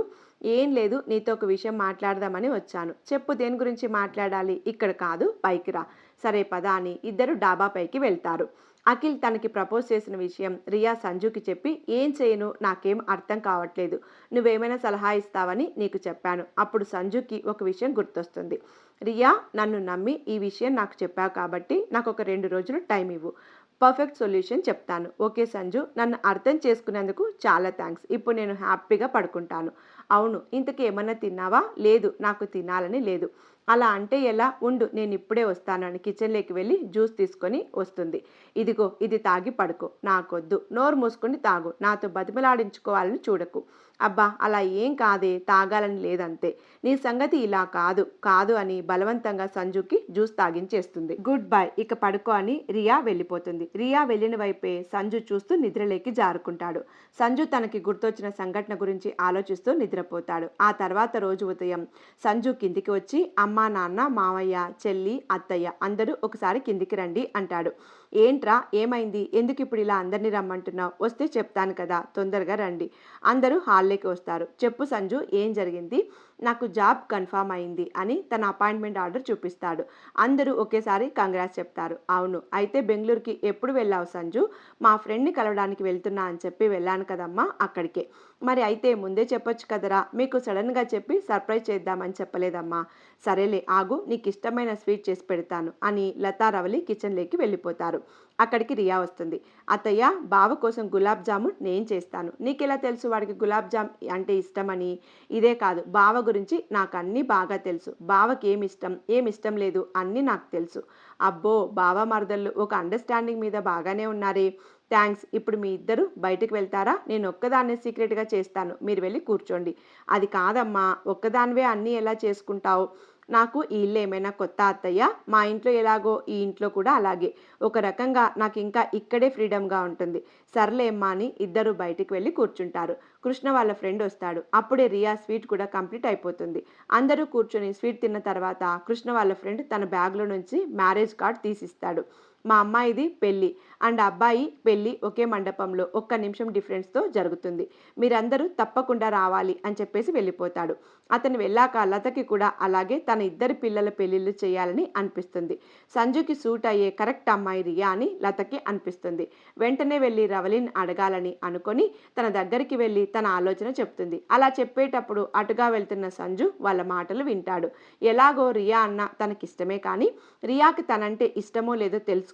ఏం లేదు, నీతో ఒక విషయం మాట్లాడదామని వచ్చాను. చెప్పు, దేని గురించి మాట్లాడాలి? ఇక్కడ కాదు, పైకి రా. సరే పద అని ఇద్దరు డాబా పైకి వెళ్తారు. అఖిల్ తనకి ప్రపోజ్ చేసిన విషయం రియా సంజుకి చెప్పి ఏం చేయను నాకేం అర్థం కావట్లేదు. నువ్వేమైనా సలహా ఇస్తావని నీకు చెప్పాను. అప్పుడు సంజుకి ఒక విషయం గుర్తొస్తుంది. రియా, నన్ను నమ్మి ఈ విషయం నాకు చెప్పావు కాబట్టి నాకు ఒక 2 రోజులు టైం ఇవ్వు. పర్ఫెక్ట్ సొల్యూషన్ చెప్తాను. ఓకే సంజు, నన్ను అర్థం చేసుకున్నందుకు చాలా థ్యాంక్స్. ఇప్పుడు నేను హ్యాపీగా పడుకుంటాను. అవును, ఇంతకీ ఏమన్నా తిన్నావా? లేదు, నాకు తినాలని లేదు. అలా అంటే ఎలా? ఉండు, నేను ఇప్పుడే వస్తాను అని కిచెన్లోకి వెళ్ళి జ్యూస్ తీసుకొని వస్తుంది. ఇదిగో, ఇది తాగి పడుకో. నాకొద్దు. నోరు మూసుకొని తాగు. నాతో బతిమలాడించుకోవాలని చూడకు. అబ్బా, అలా ఏం కాదే, తాగాలని లేదంతే. నీ సంగతి ఇలా కాదు కాదు అని బలవంతంగా సంజుకి జ్యూస్ తాగించేస్తుంది. గుడ్ బై, ఇక పడుకో అని రియా వెళ్ళిపోతుంది. రియా వెళ్ళిన వైపే సంజు చూస్తూ నిద్రలేకి జారుకుంటాడు. సంజు తనకి గుర్తొచ్చిన సంఘటన గురించి ఆలోచిస్తూ నిద్రపోతాడు. ఆ తర్వాత రోజు ఉదయం సంజు కిందికి వచ్చి అమ్మా, నాన్న, మావయ్య, చెల్లి, అత్తయ్య అందరూ ఒకసారి కిందికి రండి అంటాడు. ఏంట్రా, ఏమైంది? ఎందుకు ఇప్పుడు ఇలా అందరినీ రమ్మంటున్నావు? వస్తే చెప్తాను కదా, తొందరగా రండి. అందరూ హాల్లోకి వస్తారు. చెప్పు సంజు, ఏం జరిగింది? నాకు జాబ్ కన్ఫర్మ్ అయింది అని తన అపాయింట్మెంట్ ఆర్డర్ చూపిస్తాడు. అందరూ ఒకేసారి కంగ్రాట్స్ చెప్తారు. అవును, అయితే బెంగళూరుకి ఎప్పుడు వెళ్ళావు సంజు? మా ఫ్రెండ్ని కలవడానికి వెళ్తున్నా అని చెప్పి వెళ్ళాను కదమ్మా, అక్కడికే. మరి అయితే ముందే చెప్పొచ్చు కదరా, మీకు సడన్గా చెప్పి సర్ప్రైజ్ చేద్దామని చెప్పలేదమ్మా. సరేలే ఆగు, నీకు ఇష్టమైన స్వీట్ చేసి పెడతాను అని లతా రవలి కిచెన్లోకి వెళ్ళిపోతారు. అక్కడికి రియా వస్తుంది. అత్తయ్య, బావ కోసం గులాబ్ జామున్ నేను చేస్తాను. నీకెలా తెలుసు వాడికి గులాబ్ జామ్ అంటే ఇష్టమని? ఇదే కాదు, బావ గురించి నాకు అన్నీ బాగా తెలుసు. బావకి ఏమిష్టం ఏమిష్టం లేదు అన్నీ నాకు తెలుసు. అబ్బో, బావ మరదళ్ళు ఒక అండర్స్టాండింగ్ మీద బాగానే ఉన్నారే. థ్యాంక్స్. ఇప్పుడు మీ ఇద్దరు బయటకు వెళ్తారా? నేను ఒక్కదాన్నే సీక్రెట్గా చేస్తాను. మీరు వెళ్ళి కూర్చోండి. అది కాదమ్మా, ఒక్కదానివే అన్నీ ఎలా చేసుకుంటావు? నాకు ఈ ఇల్లు ఏమైనా కొత్త అత్తయ్య? మా ఇంట్లో ఎలాగో ఈ ఇంట్లో కూడా అలాగే. ఒక రకంగా నాకు ఇంకా ఇక్కడే ఫ్రీడమ్గా ఉంటుంది. సర్లే అమ్మా అని ఇద్దరు బయటికి వెళ్ళి కూర్చుంటారు. కృష్ణ వాళ్ళ ఫ్రెండ్ వస్తాడు. అప్పుడే రియా స్వీట్ కూడా కంప్లీట్ అయిపోతుంది. అందరూ కూర్చొని స్వీట్ తిన్న తర్వాత కృష్ణ వాళ్ళ ఫ్రెండ్ తన బ్యాగ్లో నుంచి మ్యారేజ్ కార్డ్ తీసిస్తాడు. మా అమ్మాయిది పెళ్ళి అండ్ అబ్బాయి పెళ్ళి ఒకే మండపంలో ఒక్క నిమిషం డిఫరెన్స్తో జరుగుతుంది. మీరందరూ తప్పకుండా రావాలి అని చెప్పేసి వెళ్ళిపోతాడు. అతను వెళ్ళాక లతకి కూడా అలాగే తన ఇద్దరి పిల్లల పెళ్ళిళ్ళు చేయాలని అనిపిస్తుంది. సంజుకి సూట్ అయ్యే కరెక్ట్ అమ్మాయి రియా అని లతకి అనిపిస్తుంది. వెంటనే వెళ్ళి రవలిని అడగాలని అనుకొని తన దగ్గరికి వెళ్ళి తన ఆలోచన చెప్తుంది. అలా చెప్పేటప్పుడు అటుగా వెళ్తున్న సంజు వాళ్ళ మాటలు వింటాడు. ఎలాగో రియా అన్న తనకిష్టమే కానీ రియాకి తనంటే ఇష్టమో లేదో తెలుసుకోవాలి.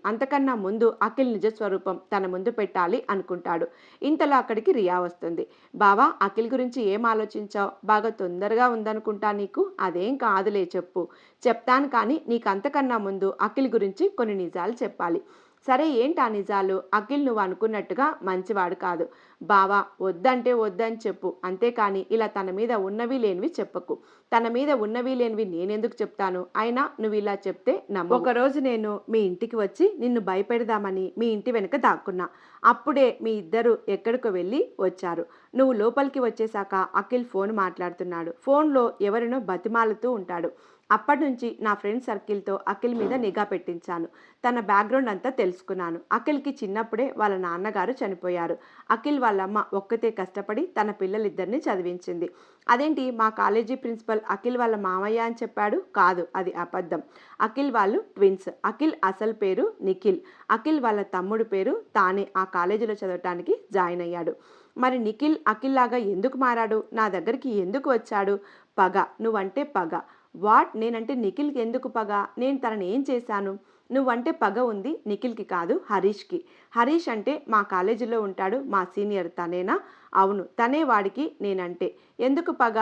అంతకన్నా ముందు అఖిల్ నిజస్వరూపం తన ముందు పెట్టాలి అనుకుంటాడు. ఇంతలో అక్కడికి రియా వస్తుంది. బావా, అఖిల్ గురించి ఏం ఆలోచించావు? బాగా తొందరగా ఉందనుకుంటా నీకు. అదేం కాదులే, చెప్పు. చెప్తాను కానీ నీకు అంతకన్నా ముందు అఖిల్ గురించి కొన్ని నిజాలు చెప్పాలి. సరే, ఏంటి ఆ నిజాలు? అఖిల్ నువ్వు అనుకున్నట్టుగా మంచివాడు కాదు. బావా, వద్దంటే వద్దని చెప్పు. అంతేకాని ఇలా తన మీద ఉన్నవి లేనివి చెప్పకు. తన మీద ఉన్నవి లేనివి నేనెందుకు చెప్తాను? అయినా నువ్వు ఇలా చెప్తే నమ్మవు. ఒకరోజు నేను మీ ఇంటికి వచ్చి నిన్ను భయపెడదామని మీ ఇంటి వెనుక దాక్కున్నా. అప్పుడే మీ ఇద్దరు ఎక్కడికో వెళ్ళి వచ్చారు. నువ్వు లోపలికి వచ్చేశాక అఖిల్ ఫోన్ మాట్లాడుతున్నాడు. ఫోన్లో ఎవరినో బతిమాలుతూ ఉంటాడు. అప్పటినుంచి నా ఫ్రెండ్ సర్కిల్తో అఖిల్ మీద నిఘా పెట్టించాను. తన బ్యాక్గ్రౌండ్ అంతా తెలుసుకున్నాను. అఖిల్కి చిన్నప్పుడే వాళ్ళ నాన్నగారు చనిపోయారు. అఖిల్ వాళ్ళమ్మ ఒక్కతే కష్టపడి తన పిల్లలిద్దరిని చదివించింది. అదేంటి, మా కాలేజీ ప్రిన్సిపల్ అఖిల్ వాళ్ళ మామయ్య అని చెప్పాడు? కాదు, అది అబద్ధం. అఖిల్ వాళ్ళు ట్విన్స్. అఖిల్ అసలు పేరు నిఖిల్. అఖిల్ వాళ్ళ తమ్ముడు పేరు తానే ఆ కాలేజీలో చదవటానికి జాయిన్ అయ్యాడు. మరి నిఖిల్ అఖిల్ లాగా ఎందుకు మారాడు? నా దగ్గరికి ఎందుకు వచ్చాడు? పగ, నువ్వంటే పగ. వాట్? నేనంటే నిఖిల్కి ఎందుకు పగ? నేను తనని ఏం చేశాను? నువ్వంటే పగ ఉంది నిఖిల్కి కాదు, హరీష్కి. హరీష్ అంటే మా కాలేజీలో ఉంటాడు, మా సీనియర్. తనేనా? అవును, తనే. వాడికి నేనంటే ఎందుకు పగ?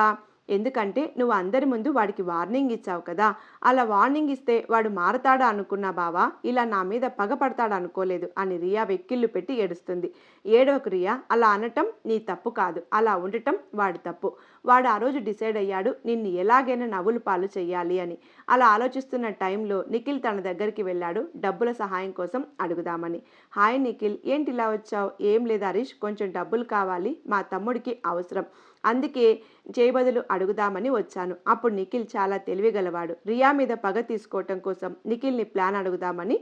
ఎందుకంటే నువ్వు అందరి ముందు వాడికి వార్నింగ్ ఇచ్చావు కదా. అలా వార్నింగ్ ఇస్తే వాడు మారతాడా అనుకున్నా బావా, ఇలా నా మీద పగపడతాడు అనుకోలేదు అని రియా వెక్కిళ్ళు పెట్టి ఏడుస్తుంది. ఏడవకు రియా, అలా అనటం నీ తప్పు కాదు, అలా ఉండటం వాడి తప్పు. వాడు ఆ రోజు డిసైడ్ అయ్యాడు నిన్ను ఎలాగైనా నవ్వులు పాలు చెయ్యాలి అని. అలా ఆలోచిస్తున్న టైంలో నిఖిల్ తన దగ్గరికి వెళ్ళాడు, డబ్బుల సహాయం కోసం అడుగుదామని. హాయ్ నిఖిల్, ఏంటి ఇలా వచ్చావు? ఏం లేదు హరీష్, కొంచెం డబ్బులు కావాలి, మా తమ్ముడికి అవసరం, అందుకే చేయబదులు అడుగుదామని వచ్చాను. అప్పుడు నిఖిల్ చాలా తెలివిగలవాడు. రియా మీద పగ తీసుకోవటం కోసం నిఖిల్ని ప్లాన్ అడుగుదామని,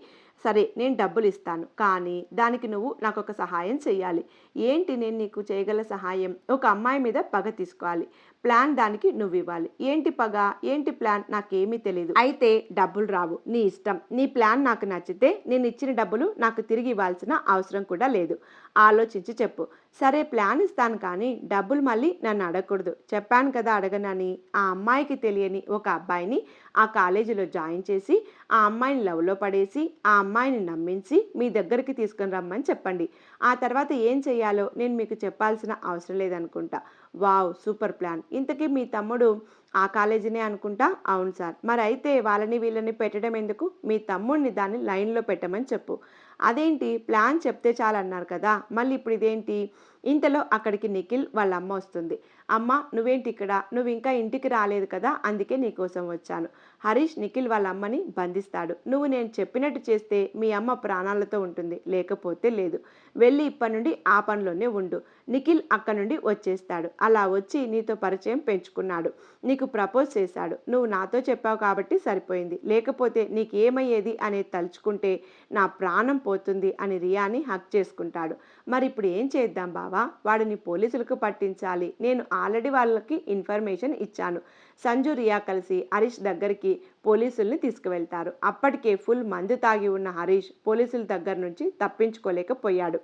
సరే నేను డబ్బులు ఇస్తాను, కానీ దానికి నువ్వు నాకు ఒక సహాయం చెయ్యాలి. ఏంటి నేను నీకు చేయగల సహాయం? ఒక అమ్మాయి మీద పగ తీసుకోవాలి, ప్లాన్ దానికి నువ్వు ఇవ్వాలి. ఏంటి పగ, ఏంటి ప్లాన్? నాకేమీ తెలియదు. అయితే డబ్బులు రావు, నీ ఇష్టం. నీ ప్లాన్ నాకు నచ్చితే నేను ఇచ్చిన డబ్బులు నాకు తిరిగి ఇవ్వాల్సిన అవసరం కూడా లేదు. ఆలోచించి చెప్పు. సరే ప్లాన్ ఇస్తాను, కానీ డబ్బులు మళ్ళీ నన్ను అడగకూడదు. చెప్పాను కదా అడగనని. ఆ అమ్మాయికి తెలియని ఒక అబ్బాయిని ఆ కాలేజీలో జాయిన్ చేసి ఆ అమ్మాయిని లవ్లో పడేసి ఆ అమ్మాయిని నమ్మించి మీ దగ్గరికి తీసుకుని రమ్మని చెప్పండి. ఆ తర్వాత ఏం చేయాలో నేను మీకు చెప్పాల్సిన అవసరం లేదనుకుంటా. Wow, super plan. ఇంతకీ మీ తమ్ముడు ఆ కాలేజీనే అనుకుంటా? అవును సార్. మరి అయితే వాళ్ళని వీళ్ళని పెట్టడం ఎందుకు? మీ తమ్ముడిని దాన్ని లైన్లో పెట్టమని చెప్పు. అదేంటి, ప్లాన్ చెప్తే చాలన్నారు కదా, మళ్ళీ ఇప్పుడు ఇదేంటి? ఇంతలో అక్కడికి నిఖిల్ వాళ్ళ అమ్మ వస్తుంది. అమ్మ, నువ్వేంటి ఇక్కడ? నువ్వు ఇంకా ఇంటికి రాలేదు కదా, అందుకే నీకోసం వచ్చాను. హరీష్ నిఖిల్ వాళ్ళ అమ్మని బంధిస్తాడు. నువ్వు నేను చెప్పినట్టు చేస్తే మీ అమ్మ ప్రాణాలతో ఉంటుంది, లేకపోతే లేదు. వెళ్ళి ఇప్పటి నుండి ఆ పనిలోనే ఉండు. నిఖిల్ అక్కడి నుండి వచ్చేస్తాడు. అలా వచ్చి నీతో పరిచయం పెంచుకున్నాడు, నీకు ప్రపోజ్ చేశాడు. నువ్వు నాతో చెప్పావు కాబట్టి సరిపోయింది, లేకపోతే నీకేమయ్యేది అనేది తలుచుకుంటే నా ప్రాణం పోతుంది అని రియాని హక్ చేసుకుంటాడు. మరి ఇప్పుడు ఏం చేద్దాం బావా? వాడిని పోలీసులకు పట్టించాలి. నేను ఆల్రెడీ వాళ్ళకి ఇన్ఫర్మేషన్ ఇచ్చాను. సంజు రియా కలిసి హరీష్ దగ్గరికి పోలీసుల్ని తీసుకువెళ్తారు. అప్పటికే ఫుల్ మందు తాగి ఉన్న హరీష్ పోలీసుల దగ్గర నుంచి తప్పించుకోలేకపోయాడు.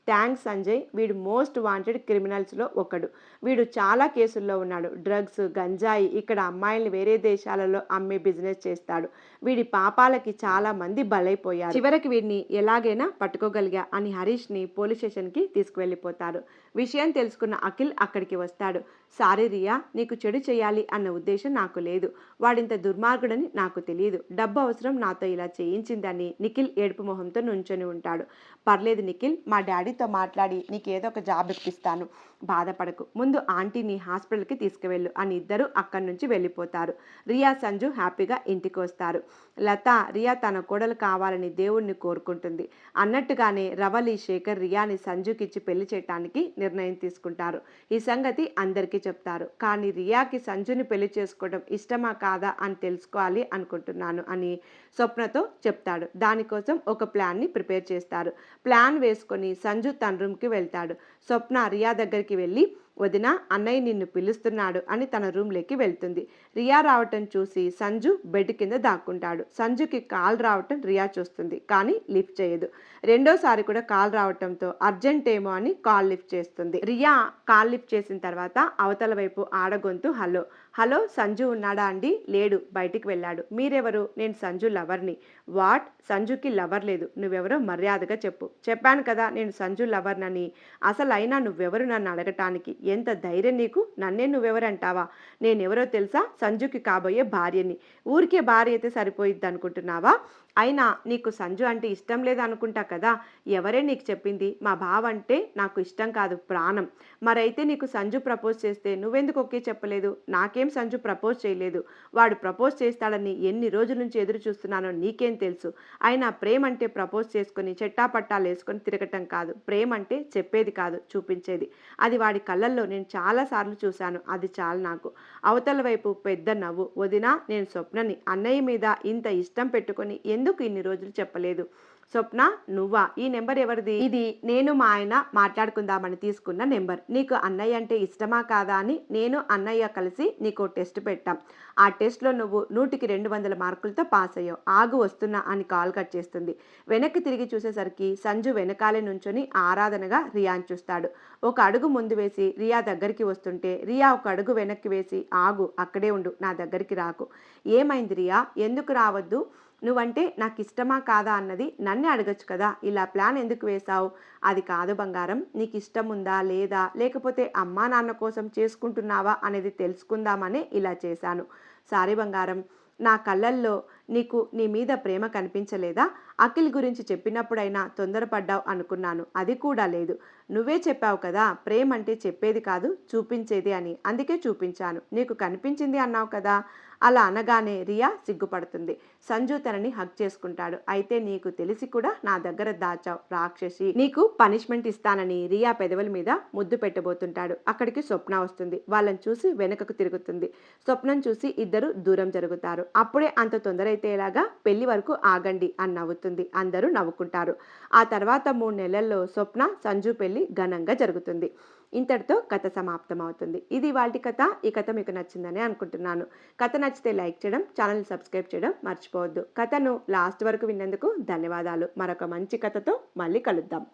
థ్యాంక్స్ సంజయ్, వీడు మోస్ట్ వాంటెడ్ క్రిమినల్స్లో ఒకడు. వీడు చాలా కేసుల్లో ఉన్నాడు. డ్రగ్స్, గంజాయి, ఇక్కడ అమ్మాయిల్ని వేరే దేశాలలో అమ్మే బిజినెస్ చేస్తాడు. వీడి పాపాలకి చాలా మంది బలైపోయారు. చివరికి వీడిని ఎలాగైనా పట్టుకోగలిగా అని హరీష్ని పోలీస్ స్టేషన్కి తీసుకువెళ్ళిపోతారు. విషయం తెలుసుకున్న అఖిల్ అక్కడికి వస్తాడు. సారీ రియా, నీకు చెడు చేయాలి అన్న ఉద్దేశం నాకు లేదు. వాడింత దుర్మార్గుడని నాకు తెలియదు. డబ్బు అవసరం నాతో ఇలా చేయించిందని నిఖిల్ ఏడుపు మొహంతో నుంచొని ఉంటాడు. పర్లేదు నిఖిల్, మా డాడీతో మాట్లాడి నీకేదో ఒక జాబ్ ఇప్పిస్తాను, బాధపడకు. ముందు ఆంటీని హాస్పిటల్కి తీసుకువెళ్ళు అని ఇద్దరు అక్కడి నుంచి వెళ్ళిపోతారు. రియా సంజు హ్యాపీగా ఇంటికి వస్తారు. లత, రియా తన కోడలు కావాలని దేవుణ్ణి కోరుకుంటుంది. అన్నట్టుగానే రవలి, శేఖర్ రియాని సంజుకిచ్చి పెళ్లి చేయటానికి నిర్ణయం తీసుకుంటారు. ఈ సంగతి అందరికీ చెప్తారు. కానీ రియాకి సంజుని పెళ్లి చేసుకోవడం ఇష్టమా కాదా అని తెలుసుకోవాలి అనుకుంటున్నాను అని స్వప్నతో చెప్తాడు. దానికోసం ఒక ప్లాన్ని ప్రిపేర్ చేస్తారు. ప్లాన్ వేసుకొని సంజు తన రూమ్కి వెళ్తాడు. స్వప్న రియా దగ్గరికి వెళ్ళి, వదిన, అన్నయ్య నిన్ను పిలుస్తున్నాడు అని తన రూమ్లోకి వెళ్తుంది. రియా రావటం చూసి సంజు బెడ్ కింద దాక్కుంటాడు. సంజుకి కాల్ రావటం రియా చూస్తుంది, కానీ లిఫ్ట్ చేయదు. రెండోసారి కూడా కాల్ రావటంతో అర్జెంట్ ఏమో అని కాల్ లిఫ్ట్ చేస్తుంది. రియా కాల్ లిఫ్ట్ చేసిన తర్వాత అవతల వైపు ఆడగొంతు, హలో హలో, సంజు ఉన్నాడా అండి? లేడు, బయటికి వెళ్ళాడు. మీరెవరు? నేను సంజు లవర్ని. వాట్? సంజుకి లవర్ లేదు. నువ్వెవరో మర్యాదగా చెప్పు. చెప్పాను కదా నేను సంజు లవర్నని. అసలు అయినా నువ్వెవరు నన్ను అడగటానికి? ఎంత ధైర్యం నీకు? నన్నే నువ్వెవరంటావా? నేనెవరో తెలుసా? సంజుకి కాబోయే భార్యని. ఊరికే భార్య అయితే సరిపోయిద్ది అనుకుంటున్నావా? అయినా నీకు సంజు అంటే ఇష్టం లేదనుకుంటా కదా. ఎవరే నీకు చెప్పింది? మా బావ అంటే నాకు ఇష్టం కాదు, ప్రాణం. మరైతే నీకు సంజు ప్రపోజ్ చేస్తే నువ్వెందుకు ఓకే చెప్పలేదు? నాకే నాకేం సంజు ప్రపోజ్ చేయలేదు. వాడు ప్రపోజ్ చేస్తాడని ఎన్ని రోజుల నుంచి ఎదురు చూస్తున్నానో నీకేం తెలుసు. అయినా ప్రేమంటే ప్రపోజ్ చేసుకొని చెట్టాపట్టాలేసుకొని తిరగటం కాదు. ప్రేమంటే చెప్పేది కాదు, చూపించేది. అది వాడి కళ్ళల్లో నేను చాలా సార్లు చూశాను. అది చాలు నాకు. అవతల వైపు పెద్ద నవ్వు. వదినా, నేను స్వప్నని. అన్నయ్య మీద ఇంత ఇష్టం పెట్టుకొని ఎందుకు ఇన్ని రోజులు చెప్పలేదు? స్వప్న, నువ్వా? ఈ నెంబర్ ఎవరిది? ఇది నేను మా ఆయన మాట్లాడుకుందామని తీసుకున్న నెంబర్. నీకు అన్నయ్య అంటే ఇష్టమా కాదా అని నేను అన్నయ్య కలిసి నీకు టెస్ట్ పెట్టాం. ఆ టెస్ట్లో నువ్వు 100కి 200 మార్కులతో పాస్ అయ్యావు. ఆగు, వస్తున్నా అని కాల్ కట్ చేస్తుంది. వెనక్కి తిరిగి చూసేసరికి సంజు వెనకాలే నుంచొని ఆరాధనగా రియాని చూస్తాడు. ఒక అడుగు ముందు వేసి రియా దగ్గరికి వస్తుంటే రియా ఒక అడుగు వెనక్కి వేసి, ఆగు, అక్కడే ఉండు, నా దగ్గరికి రాకు. ఏమైంది రియా? ఎందుకు రావద్దు? నువ్వంటే నాకు ఇష్టమా కాదా అన్నది నన్నే అడగచ్చు కదా, ఇలా ప్లాన్ ఎందుకు వేశావు? అది కాదు బంగారం, నీకు ఇష్టం ఉందా లేదా, లేకపోతే అమ్మా నాన్న కోసం చేసుకుంటున్నావా అనేది తెలుసుకుందామనే ఇలా చేశాను. సారీ బంగారం, నా కళ్ళల్లో నీకు నీ మీద ప్రేమ కనిపించలేదా? అఖిల్ గురించి చెప్పినప్పుడైనా తొందరపడ్డావు అనుకున్నాను. అది కూడా లేదు. నువ్వే చెప్పావు కదా, ప్రేమ అంటే చెప్పేది కాదు, చూపించేది అని. అందుకే చూపించాను. నీకు కనిపించింది అన్నావు కదా. అలా అనగానే రియా సిగ్గుపడుతుంది. సంజు తనని హగ్ చేసుకుంటాడు. అయితే నీకు తెలిసి కూడా నా దగ్గర దాచావు రాక్షసి, నీకు పనిష్మెంట్ ఇస్తానని రియా పెదవుల మీద ముద్దు పెట్టబోతుంటాడు. అక్కడికి స్వప్న వస్తుంది. వాళ్ళని చూసి వెనుకకు తిరుగుతుంది. స్వప్నం చూసి ఇద్దరు దూరం జరుగుతారు. అప్పుడే అంత తొందర అయితే ఎలాగా, పెళ్లి వరకు ఆగండి అని నవ్వుతుంది. అందరూ నవ్వుకుంటారు. ఆ తర్వాత 3 నెలల్లో స్వప్న సంజు పెళ్లి ఘనంగా జరుగుతుంది. ఇంతటితో కథ సమాప్తమవుతుంది. ఇది ఇవాల్టి కథ. ఈ కథ మీకు నచ్చిందని అనుకుంటున్నాను. కథ నచ్చితే లైక్ చేయడం, ఛానల్ సబ్స్క్రైబ్ చేయడం మర్చిపోవద్దు. కథను లాస్ట్ వరకు విన్నందుకు ధన్యవాదాలు. మరొక మంచి కథతో మళ్ళీ కలుద్దాం.